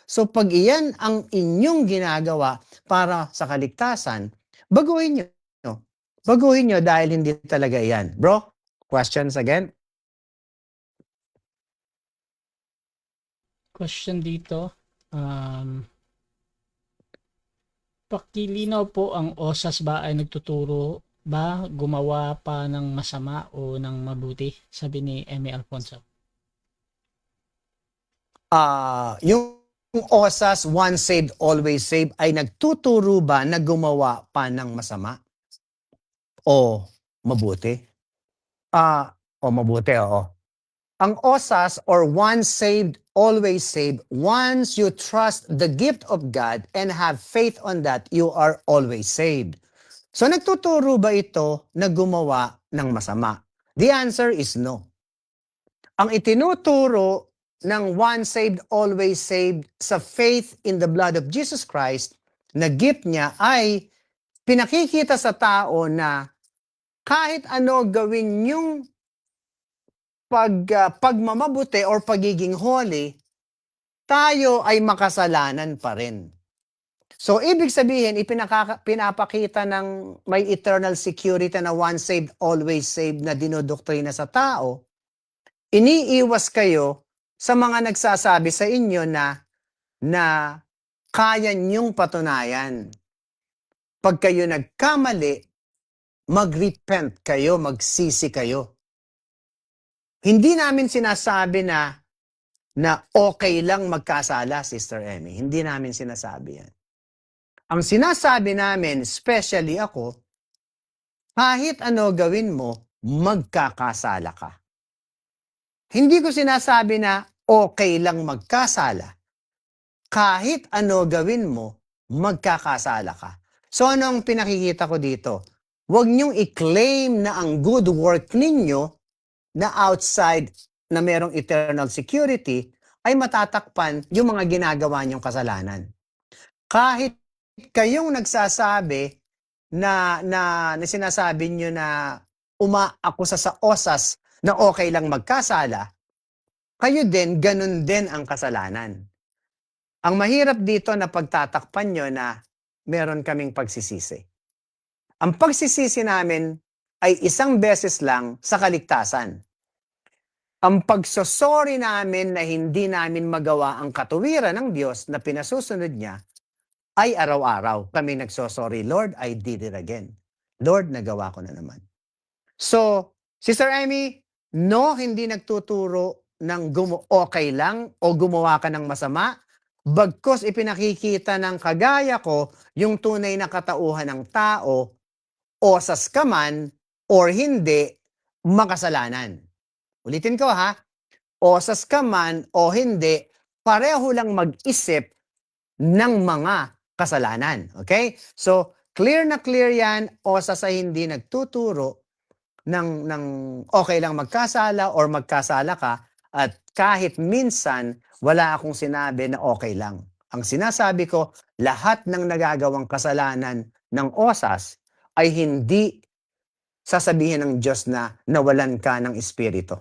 So pag iyan ang inyong ginagawa para sa kaligtasan, baguhin nyo. Baguhin nyo dahil hindi talaga iyan. Bro, questions again? Question dito. Pakilinaw po, ang OSAS ba ay nagtuturo ba gumawa pa ng masama o ng mabuti? Sabi ni Emmy Alfonso. Yung OSAS, once saved, always saved, ay nagtuturo ba na gumawa pa ng masama? O mabuti? O mabuti, oo. Ang OSAS or once saved, always saved, once you trust the gift of God and have faith on that, you are always saved. So nagtuturo ba ito na gumawa ng masama? The answer is no. Ang itinuturo ng once saved, always saved sa faith in the blood of Jesus Christ na gift niya ay pinakikita sa tao na kahit ano gawin yung pagmamabuti or pagiging holy, tayo ay makasalanan pa rin. So, ibig sabihin, pinapakita ng may eternal security na once saved, always saved na dinodoktrina sa tao, iniiwas kayo sa mga nagsasabi sa inyo na kaya niyong patunayan. Pag kayo nagkamali, mag-repent kayo, magsisi kayo. Hindi namin sinasabi na okay lang magkasala, Sister Emmy. Hindi namin sinasabi yan. Ang sinasabi namin, especially ako, kahit ano gawin mo, magkakasala ka. Hindi ko sinasabi na okay lang magkasala. Kahit ano gawin mo, magkakasala ka. So ano ang pinakikita ko dito? Huwag niyong i-claim na ang good work ninyo na outside na merong eternal security ay matatakpan yung mga ginagawa niyong kasalanan. Kahit kayong nagsasabi na sinasabi niyo na ako sa OSAS na okay lang magkasala, kayo din, ganun din ang kasalanan. Ang mahirap dito na pagtatakpan nyo na meron kaming pagsisisi. Ang pagsisisi namin ay isang beses lang sa kaligtasan. Ang pagsosorry namin na hindi namin magawa ang katuwiran ng Diyos na pinasusunod niya ay araw-araw. Kami nagsosorry, Lord, I did it again. Lord, nagawa ko na naman. So, Sister Emmy, no, hindi nagtuturo ng okay lang o gumawa ka ng masama. Bagkus ipinakikita ng kagaya ko yung tunay na katauhan ng tao, osas ka man or hindi, makasalanan. Ulitin ko ha, osas ka man o hindi, pareho lang mag-isip ng mga kasalanan. Okay? So, clear na clear yan, osas ay hindi nagtuturo ng okay lang magkasala or magkasala ka at kahit minsan wala akong sinabi na okay lang. Ang sinasabi ko, lahat ng nagagawang kasalanan ng osas ay hindi sasabihin ng Diyos na nawalan ka ng espiritu.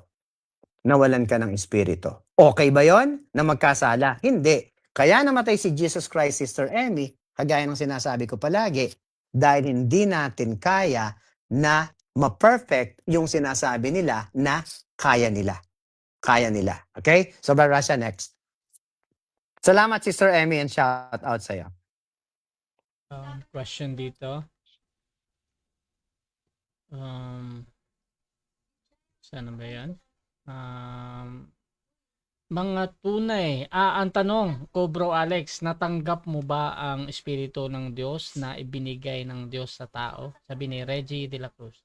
Nawalan ka ng espiritu. Okay ba yon na magkasala? Hindi. Kaya namatay si Jesus Christ, Sister Emmy, kagaya ng sinasabi ko palagi, dahil hindi natin kaya na ma-perfect yung sinasabi nila na kaya nila. Kaya nila. Okay? So, Brother Rasha, next. Salamat, Sister Emmy, and shout out sa'yo. Question dito. Saan ba yan? Mga tunay. Ang tanong ko, Bro Alex, natanggap mo ba ang Espiritu ng Diyos na ibinigay ng Diyos sa tao? Sabi ni Reggie de la Cruz.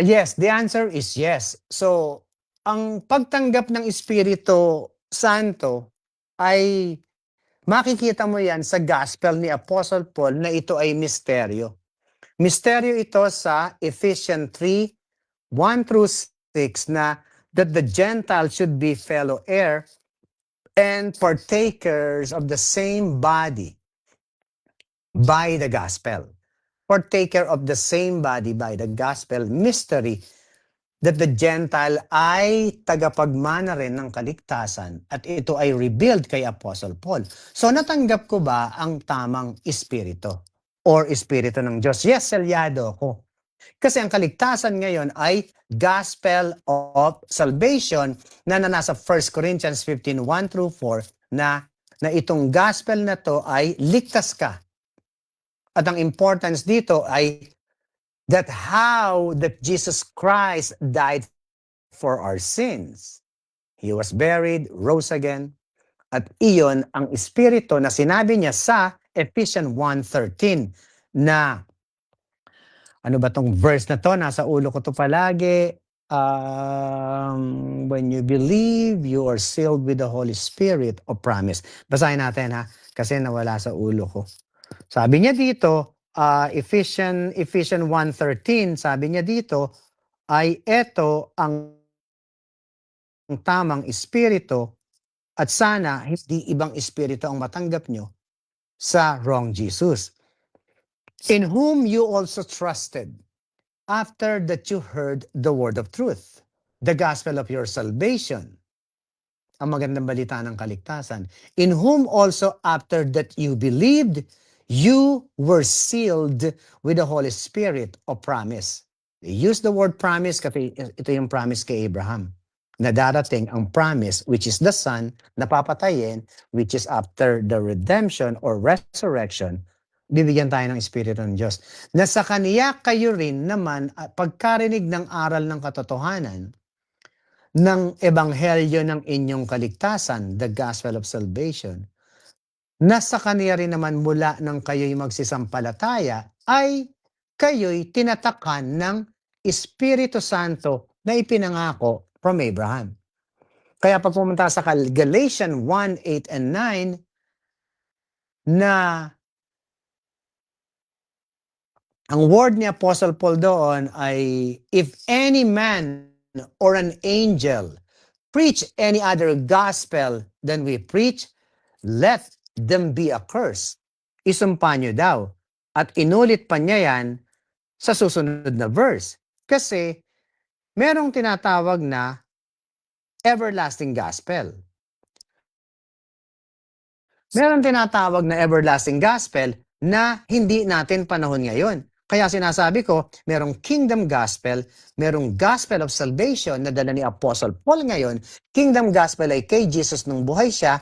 Yes, the answer is yes. So, ang pagtanggap ng Espiritu Santo ay makikita mo yan sa gospel ni Apostle Paul na ito ay misteryo. Misteryo ito sa Ephesians 3, 1-6 na that the Gentiles should be fellow heir and partakers of the same body by the gospel. Partaker of the same body by the gospel mystery that the Gentile ay tagapagmana rin ng kaligtasan at ito ay revealed kay Apostle Paul. So natanggap ko ba ang tamang espiritu or espiritu ng Diyos? Yes, selyado ako. Kasi ang kaligtasan ngayon ay gospel of salvation na nasa 1 Corinthians 15, 1-4 na itong gospel na to ay ligtas ka. At ang importance dito ay that how that Jesus Christ died for our sins. He was buried, rose again, at iyon ang espiritu na sinabi niya sa Ephesians 1:13 na ano ba tong verse na to? Nasa ulo ko to palagi. when you believe, you are sealed with the Holy Spirit of promise. Basahin natin ha, kasi nawala sa ulo ko. Sabi niya dito, Ephesians 1:13, sabi niya dito, ay eto ang tamang espiritu at sana hindi ibang espiritu ang matanggap nyo sa wrong Jesus. In whom you also trusted, after that you heard the word of truth, the gospel of your salvation, ang magandang balita ng kaligtasan, in whom also after that you believed, you were sealed with the Holy Spirit of promise. They use the word promise kasi ito yung promise kay Abraham, na darating ang promise, which is the Son, na papatayin, which is after the redemption or resurrection, bibigyan tayo ng Espiritu ng Diyos. Na sa Kaniya kayo rin naman, pagkarinig ng aral ng katotohanan, ng ebanghelyo ng inyong kaligtasan, the gospel of salvation, na sa Kaniya rin naman mula nang kayo'y magsisampalataya, ay kayo'y tinatakan ng Espiritu Santo na ipinangako from Abraham. Kaya pag pumunta sa Galatians 1:8 and 9, na ang word ni Apostle Paul doon ay, if any man or an angel preach any other gospel than we preach, let them be accursed. Isumpa nyo daw. At inulit pa niya yan sa susunod na verse. Kasi merong tinatawag na everlasting gospel. Merong tinatawag na everlasting gospel na hindi natin panahon ngayon. Kaya sinasabi ko, merong kingdom gospel, merong gospel of salvation na dala ni Apostle Paul ngayon. Kingdom gospel ay kay Jesus nung buhay siya.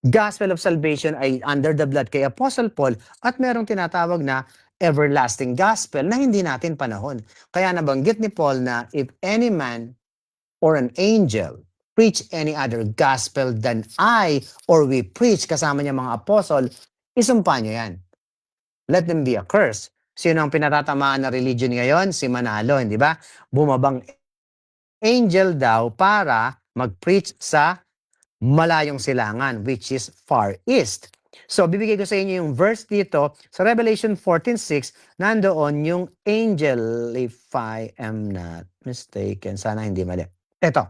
Gospel of salvation ay under the blood kay Apostle Paul. At merong tinatawag na everlasting gospel na hindi natin panahon. Kaya nabanggit ni Paul na if any man or an angel preach any other gospel than I or we preach, kasama niya mga apostle, isumpa niyo yan. Let them be accursed. Sino ang pinatatamaan na religion ngayon? Si Manalo, hindi ba? Bumabang angel daw para mag-preach sa malayong silangan, which is far east. So, bibigay ko sa inyo yung verse dito. Sa Revelation 14:6, nandoon yung angel, if I am not mistaken. Sana hindi mali. Ito.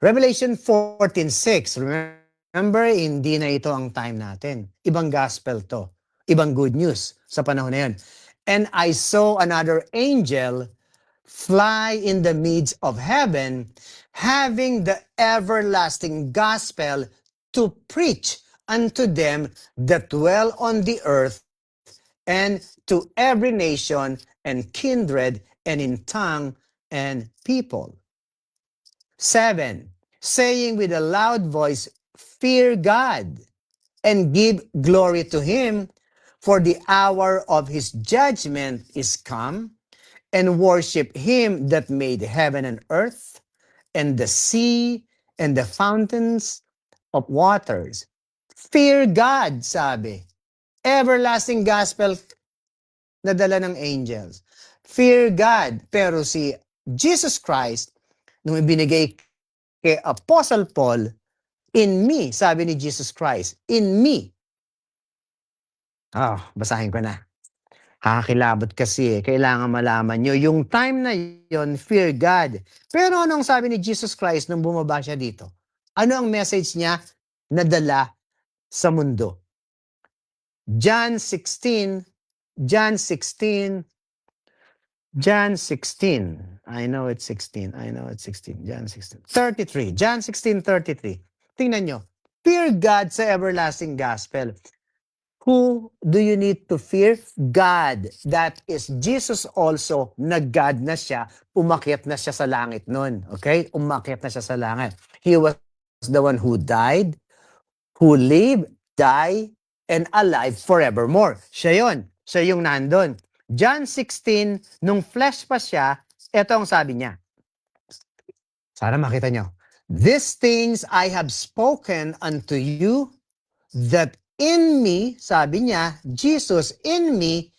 Revelation 14:6. Remember, hindi na ito ang time natin. Ibang gospel to. Ibang good news sa panahon na yun. And I saw another angel fly in the midst of heaven, having the everlasting gospel to preach unto them that dwell on the earth, and to every nation and kindred and in tongue and people. 7, saying with a loud voice, fear God and give glory to him, for the hour of his judgment is come, and worship him that made heaven and earth, and the sea, and the fountains of waters. Fear God, sabi. Everlasting gospel na dala ng angels. Fear God. Pero si Jesus Christ, nung ibinigay kay Apostle Paul, in me, sabi ni Jesus Christ, in me. Basahin ko na. Kakilabot kasi kailangan malaman nyo. Yung time na yon, fear God. Pero anong sabi ni Jesus Christ nung bumaba siya dito? Ano ang message niya na dala sa mundo? John 16. I know it's 16. John 16. 33. John 16:33. Tingnan nyo. Fear God sa everlasting gospel. Who do you need to fear? God. That is Jesus also, na God na siya, umakyat na siya sa langit nun. Okay? Umakyat na siya sa langit. He was the one who died, who lived, died, and alive forevermore. Siya yun. Siya yung nandun. John 16, nung flesh pa siya, eto ang sabi niya. Sana makita nyo. These things I have spoken unto you, that in me, sabi niya, Jesus, in me,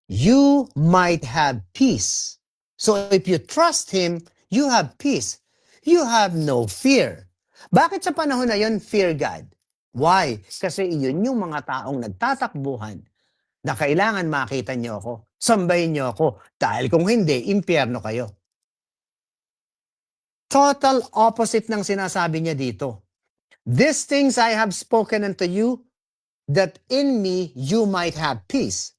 you might have peace. So if you trust Him, you have peace. You have no fear. Bakit sa panahon na yon fear God? Why? Kasi iyon yung mga taong nagtatakbuhan na kailangan makita niyo ako. Sambahin niyo ako. Dahil kung hindi, impyerno kayo. Total opposite ng sinasabi niya dito. These things I have spoken unto you, that in me you might have peace.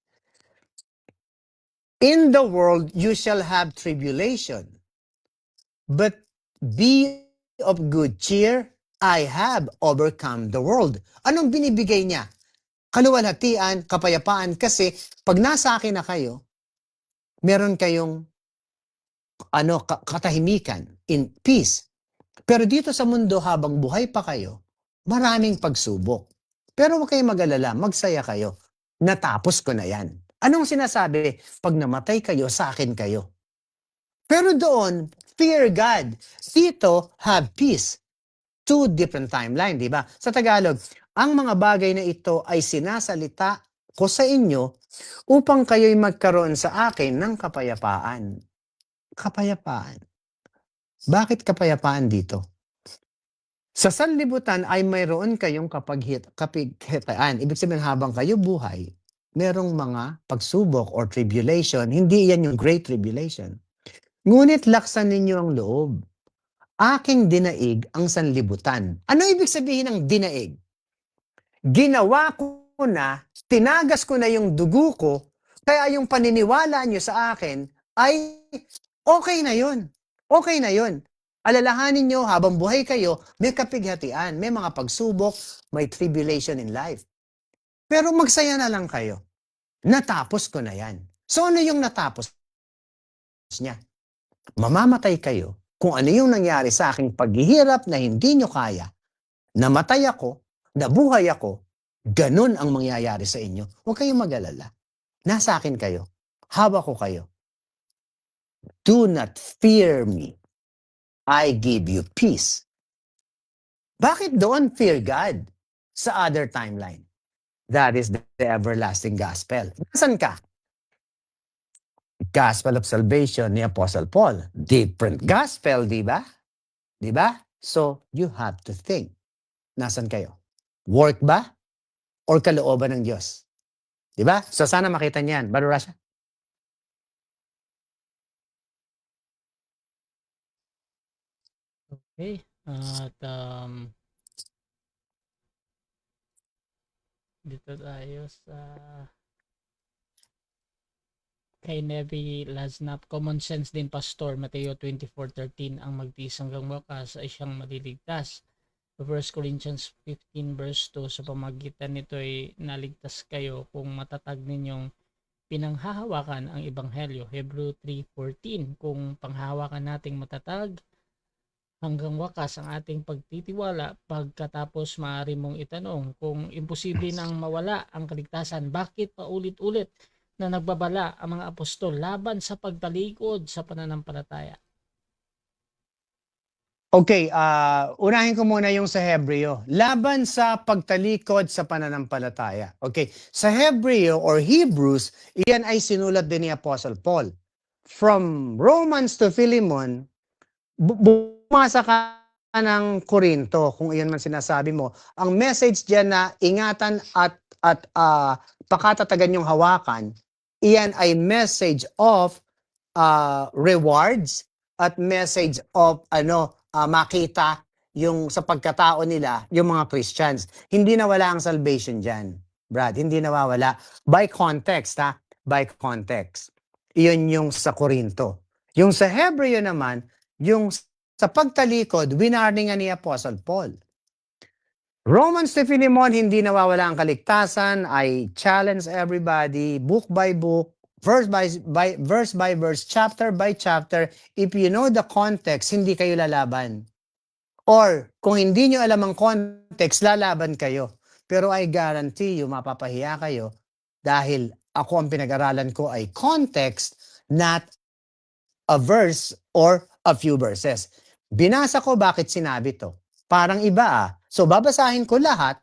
In the world you shall have tribulation. But be of good cheer, I have overcome the world. Anong binibigay niya? Kaluwalhatian, kapayapaan, kasi pag nasa akin na kayo, meron kayong katahimikan, in peace. Pero dito sa mundo, habang buhay pa kayo, maraming pagsubok. Pero huwag kayong mag-alala, magsaya kayo. Natapos ko na yan. Anong sinasabi? Pag namatay kayo, sa akin kayo. Pero doon, fear God. Dito, have peace. Two different timeline, di ba? Sa Tagalog, ang mga bagay na ito ay sinasalita ko sa inyo upang kayo'y magkaroon sa akin ng kapayapaan. Kapayapaan. Bakit kapayapaan dito? Sa sanlibutan ay mayroon kayong kapighitaan. Ibig sabihin, habang kayo buhay, merong mga pagsubok or tribulation. Hindi yan yung great tribulation. Ngunit laksan ninyo ang loob. Aking dinaig ang sanlibutan. Ano ibig sabihin ng dinaig? Ginawa ko na, tinagas ko na yung dugo ko, kaya yung paniniwala nyo sa akin ay okay na yun. Okay na yun. Alalahanin nyo, habang buhay kayo, may kapighatian, may mga pagsubok, may tribulation in life. Pero magsaya na lang kayo. Natapos ko na yan. So ano yung natapos niya? Mamamatay kayo kung ano yung nangyari sa aking paghihirap na hindi nyo kaya. Namatay ako, nabuhay ako, ganun ang mangyayari sa inyo. Huwag kayong mag-alala. Nasa akin kayo. Hawak ko kayo. Do not fear me. I give you peace. Bakit doon fear God? Sa other timeline. That is the everlasting gospel. Nasaan ka? Gospel of salvation ni Apostle Paul. Different gospel, di ba? Di ba? So, you have to think. Nasaan kayo? Work ba? Or kalooban ng Diyos? Di ba? So, sana makita niyan. Brother Rasha? Okay. At dito tayo sa kay Nevi Laznap. Common sense din, Pastor. Mateo 24:13, ang magtiis hanggang wakas ay siyang maliligtas. 1 Corinthians 15 verse 2, sa pamagitan nito ay naligtas kayo kung matatag ninyong pinanghahawakan ang ebanghelyo. Hebrew 3:14, kung panghahawakan nating matatag hanggang wakas ang ating pagtitiwala, pagkatapos maaari mong itanong kung imposible nang mawala ang kaligtasan, bakit paulit-ulit na nagbabala ang mga apostol laban sa pagtalikod sa pananampalataya? Okay, unahin ko muna yung sa Hebreo. Laban sa pagtalikod sa pananampalataya. Okay, sa Hebreo or Hebrews, iyan ay sinulat din ni Apostle Paul. From Romans to Philemon, bumasa ka ng Korinto, kung iyan man sinasabi mo. Ang message diyan na ingatan at pakatatagan yung hawakan, iyan ay message of rewards at message of makita yung sa pagkatao nila, yung mga Christians. Hindi nawala ang salvation dyan, Brad. Hindi nawawala. By context, ha? By context. Iyon yung sa Korinto. Yung sa Hebreo naman, yung sa pagtalikod, winarningan ni Apostle Paul. Romans to Philemon, hindi nawawala ang kaligtasan. I challenge everybody, book by book, verse by verse, chapter by chapter. If you know the context, hindi kayo lalaban. Or, kung hindi nyo alam ang context, lalaban kayo. Pero I guarantee you, mapapahiya kayo dahil ako ang pinag-aralan ko ay context, not a verse or a few verses. Binasa ko bakit sinabi to. Parang iba So, babasahin ko lahat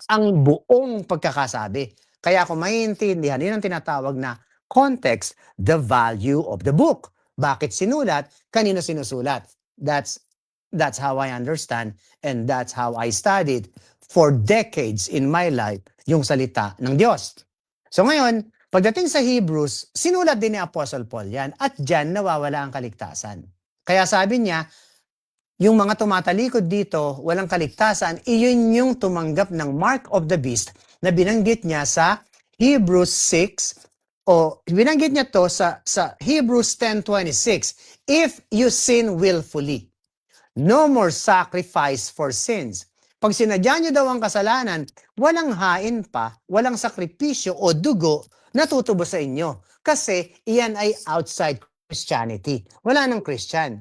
ang buong pagkakasabi. Kaya kung maiintindihan, yun ang tinatawag na context, the value of the book. Bakit sinulat? Kanino sinusulat? That's how I understand and that's how I studied for decades in my life yung salita ng Diyos. So ngayon, pagdating sa Hebrews, sinulat din ni Apostle Paul yan at dyan nawawala ang kaligtasan. Kaya sabi niya, yung mga tumatalikod dito, walang kaligtasan, iyon yung tumanggap ng mark of the beast na binanggit niya sa Hebrews 6 o binanggit niya to sa Hebrews 10:26. If you sin willfully, no more sacrifice for sins. Pag sinadya niyo daw ang kasalanan, walang hain pa, walang sakripisyo o dugo na tutubo sa inyo. Kasi iyan ay outside Christianity. Wala nang Christian.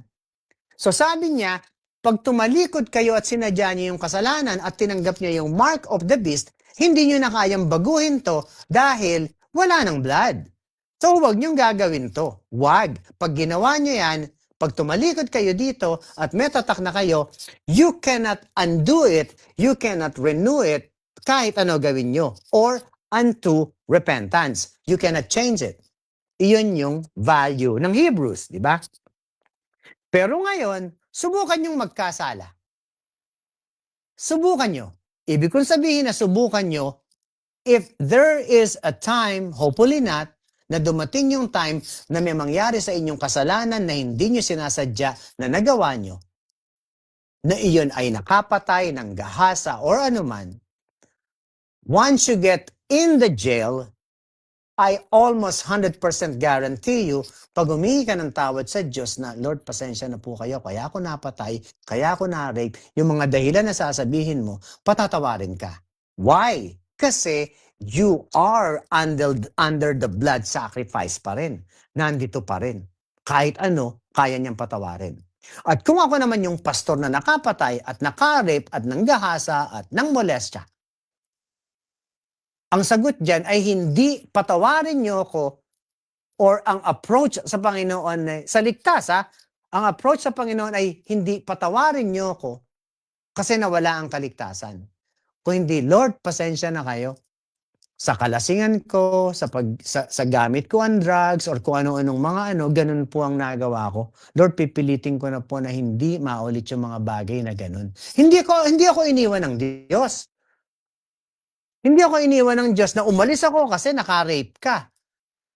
So sabi niya, pag tumalikod kayo at sinadya niyo yung kasalanan at tinanggap niyo yung mark of the beast, hindi niyo na kayang baguhin to dahil wala ng blood. So huwag niyong gagawin to. Huwag. Pag ginawa niyo yan, pag tumalikod kayo dito at may tatak na kayo, you cannot undo it, you cannot renew it kahit ano gawin niyo or unto repentance. You cannot change it. Iyon yung value ng Hebrews, di ba? Pero ngayon, subukan niyong magkasala. Subukan niyo. Ibig kong sabihin na subukan niyo, if there is a time, hopefully not, na dumating yung time na may mangyari sa inyong kasalanan na hindi niyo sinasadya na nagawa niyo, na iyon ay nakapatay ng gahasa or anuman, once you get in the jail, I almost 100% guarantee you, pag humingi ka ng tawad sa Diyos na, Lord, pasensya na po kayo, kaya ako napatay, kaya ako na-rape, yung mga dahilan na sasabihin mo, patatawarin ka. Why? Kasi you are under the blood sacrifice pa rin. Nandito pa rin. Kahit ano, kaya niyang patawarin. At kung ako naman yung pastor na nakapatay at naka-rape at nanggahasa at nang molestya, ang sagot dyan ay hindi patawarin niyo ako or ang approach sa Panginoon, sa ligtas ang approach sa Panginoon ay hindi patawarin niyo ako kasi nawala ang kaligtasan. Kung hindi, Lord, pasensya na kayo. Sa kalasingan ko, sa gamit ko ang drugs or kung ano-anong mga ganun po ang nagawa ko. Lord, pipilitin ko na po na hindi maulit yung mga bagay na ganun. Hindi ako iniwan ng Diyos. Hindi ako iniwan ng Diyos na umalis ako kasi naka-rape ka.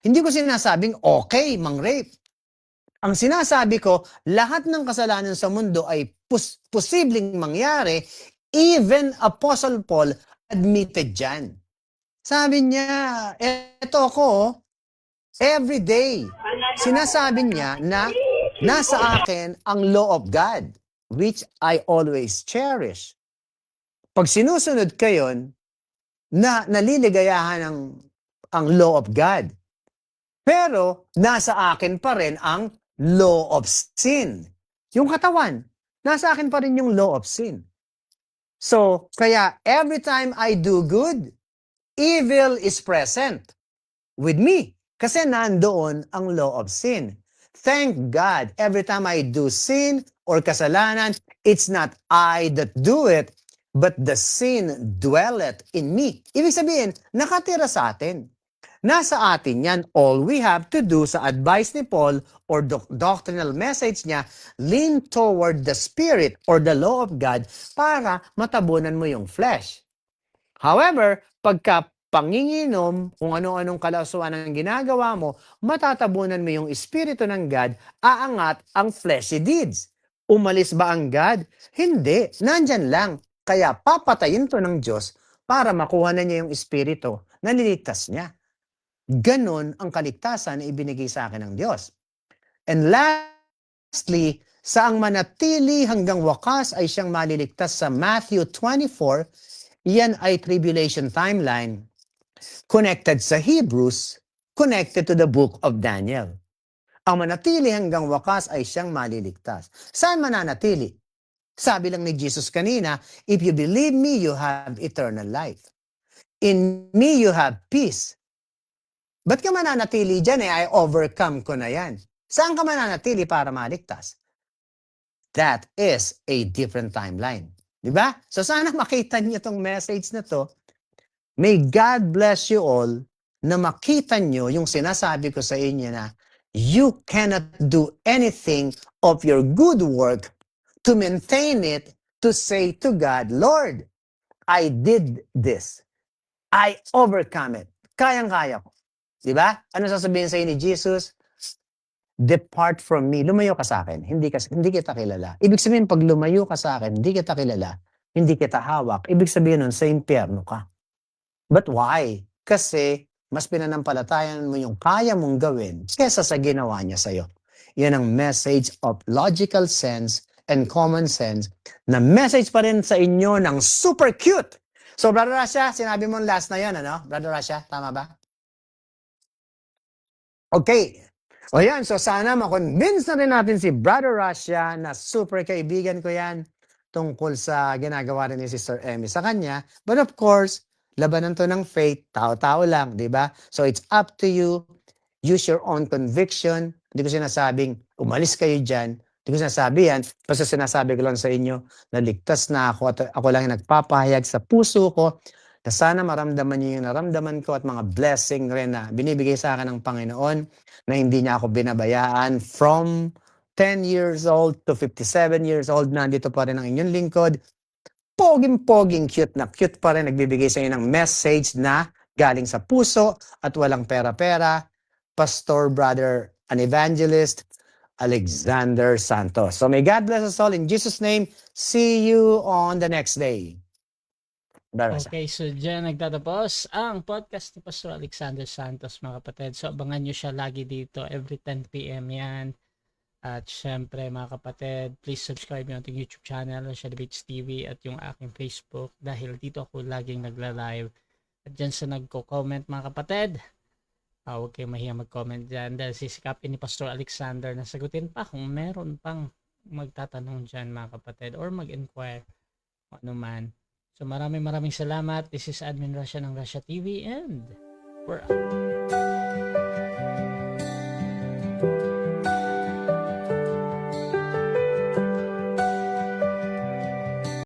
Hindi ko sinasabing okay, mang-rape. Ang sinasabi ko, lahat ng kasalanan sa mundo ay posibleng mangyari, even Apostle Paul admitted dyan. Sabi niya, eto ako, every day, sinasabi niya na nasa akin ang law of God, which I always cherish. Pag sinusunod ko yun, na naliligayahan ang law of God. Pero nasa akin pa rin ang law of sin. Yung katawan, nasa akin pa rin yung law of sin. So, kaya every time I do good, evil is present with me. Kasi nandoon ang law of sin. Thank God, every time I do sin or kasalanan, it's not I that do it, but the sin dwelleth in me. Ibig sabihin, nakatira sa atin. Nasa atin yan. All we have to do sa advice ni Paul or doctrinal message niya, lean toward the Spirit or the law of God para matabunan mo yung flesh. However, pagka panginginom, kung ano-anong kalasuan ang ginagawa mo, matatabunan mo yung Espiritu ng God, aangat ang fleshy deeds. Umalis ba ang God? Hindi. Nandyan lang. Kaya papatayin to ng Diyos para makuha na niya yung Espiritu na niligtas niya. Ganon ang kaligtasan na ibinigay sa akin ng Diyos. And lastly, sa ang manatili hanggang wakas ay siyang maliligtas sa Matthew 24, yan ay tribulation timeline connected sa Hebrews, connected to the book of Daniel. Ang manatili hanggang wakas ay siyang maliligtas. Saan mananatili? Sabi lang ni Jesus kanina, if you believe me, you have eternal life. In me, you have peace. Ba't ka mananatili dyan I overcome ko na yan. Saan ka mananatili para maligtas? That is a different timeline. Diba? So sana makita niyo tong message na to. May God bless you all na makita niyo yung sinasabi ko sa inyo na you cannot do anything of your good work to maintain it, to say to God, Lord, I did this. I overcome it. Kayang-kaya ko. Diba? Ano sasabihin sa'yo ni Jesus? Depart from me. Lumayo ka sa akin. Hindi kita kilala. Ibig sabihin, pag lumayo ka sa akin, hindi kita kilala, hindi kita hawak. Ibig sabihin nun, sa impyerno ka. But why? Kasi, mas pinanampalatayan mo yung kaya mong gawin kesa sa ginawa niya sa'yo. Yan ang message of logical sense and common sense na message pa rin sa inyo ng super cute. So, Brother Rasha, sinabi mo last na yan, ano? Brother Rasha, tama ba? Okay. O yan, so sana makonvince na rin natin si Brother Rasha na super kaibigan ko yan tungkol sa ginagawa rin ni Sister Emmy sa kanya. But of course, labanan to ng faith, tao-tao lang, di ba? So it's up to you. Use your own conviction. Hindi ko sinasabing umalis kayo dyan. Hindi ko sinasabi yan. Basta sinasabi ko lang sa inyo na ligtas na ako at ako lang yung nagpapahayag sa puso ko na sana maramdaman niyo yung naramdaman ko at mga blessing rin na binibigay sa akin ng Panginoon na hindi niya ako binabayaan from 10 years old to 57 years old. Nandito pa rin ang inyong lingkod. Poging-poging cute na cute pa rin. Nagbibigay sa inyo ng message na galing sa puso at walang pera-pera. Pastor, brother, an evangelist, Alexander Santos. So may God bless us all in Jesus' name. See you on the next day. Okay, so dyan nagtatapos ang podcast ni Pastor Alexander Santos, mga kapatid. So abangan nyo siya lagi dito every 10 p.m. yan. At syempre mga kapatid, please subscribe yung ating YouTube channel, Rasha Debates TV, at yung aking Facebook dahil dito ako laging nagla-live. At dyan sa nagko-comment mga kapatid, huwag kayo mahiya mag-comment dyan dahil sisikapin ni Pastor Alexander na sagutin pa kung meron pang magtatanong dyan mga kapatid or mag-inquire kung ano man. So maraming salamat. This is Admin Rasha ng Rasha TV and we're out.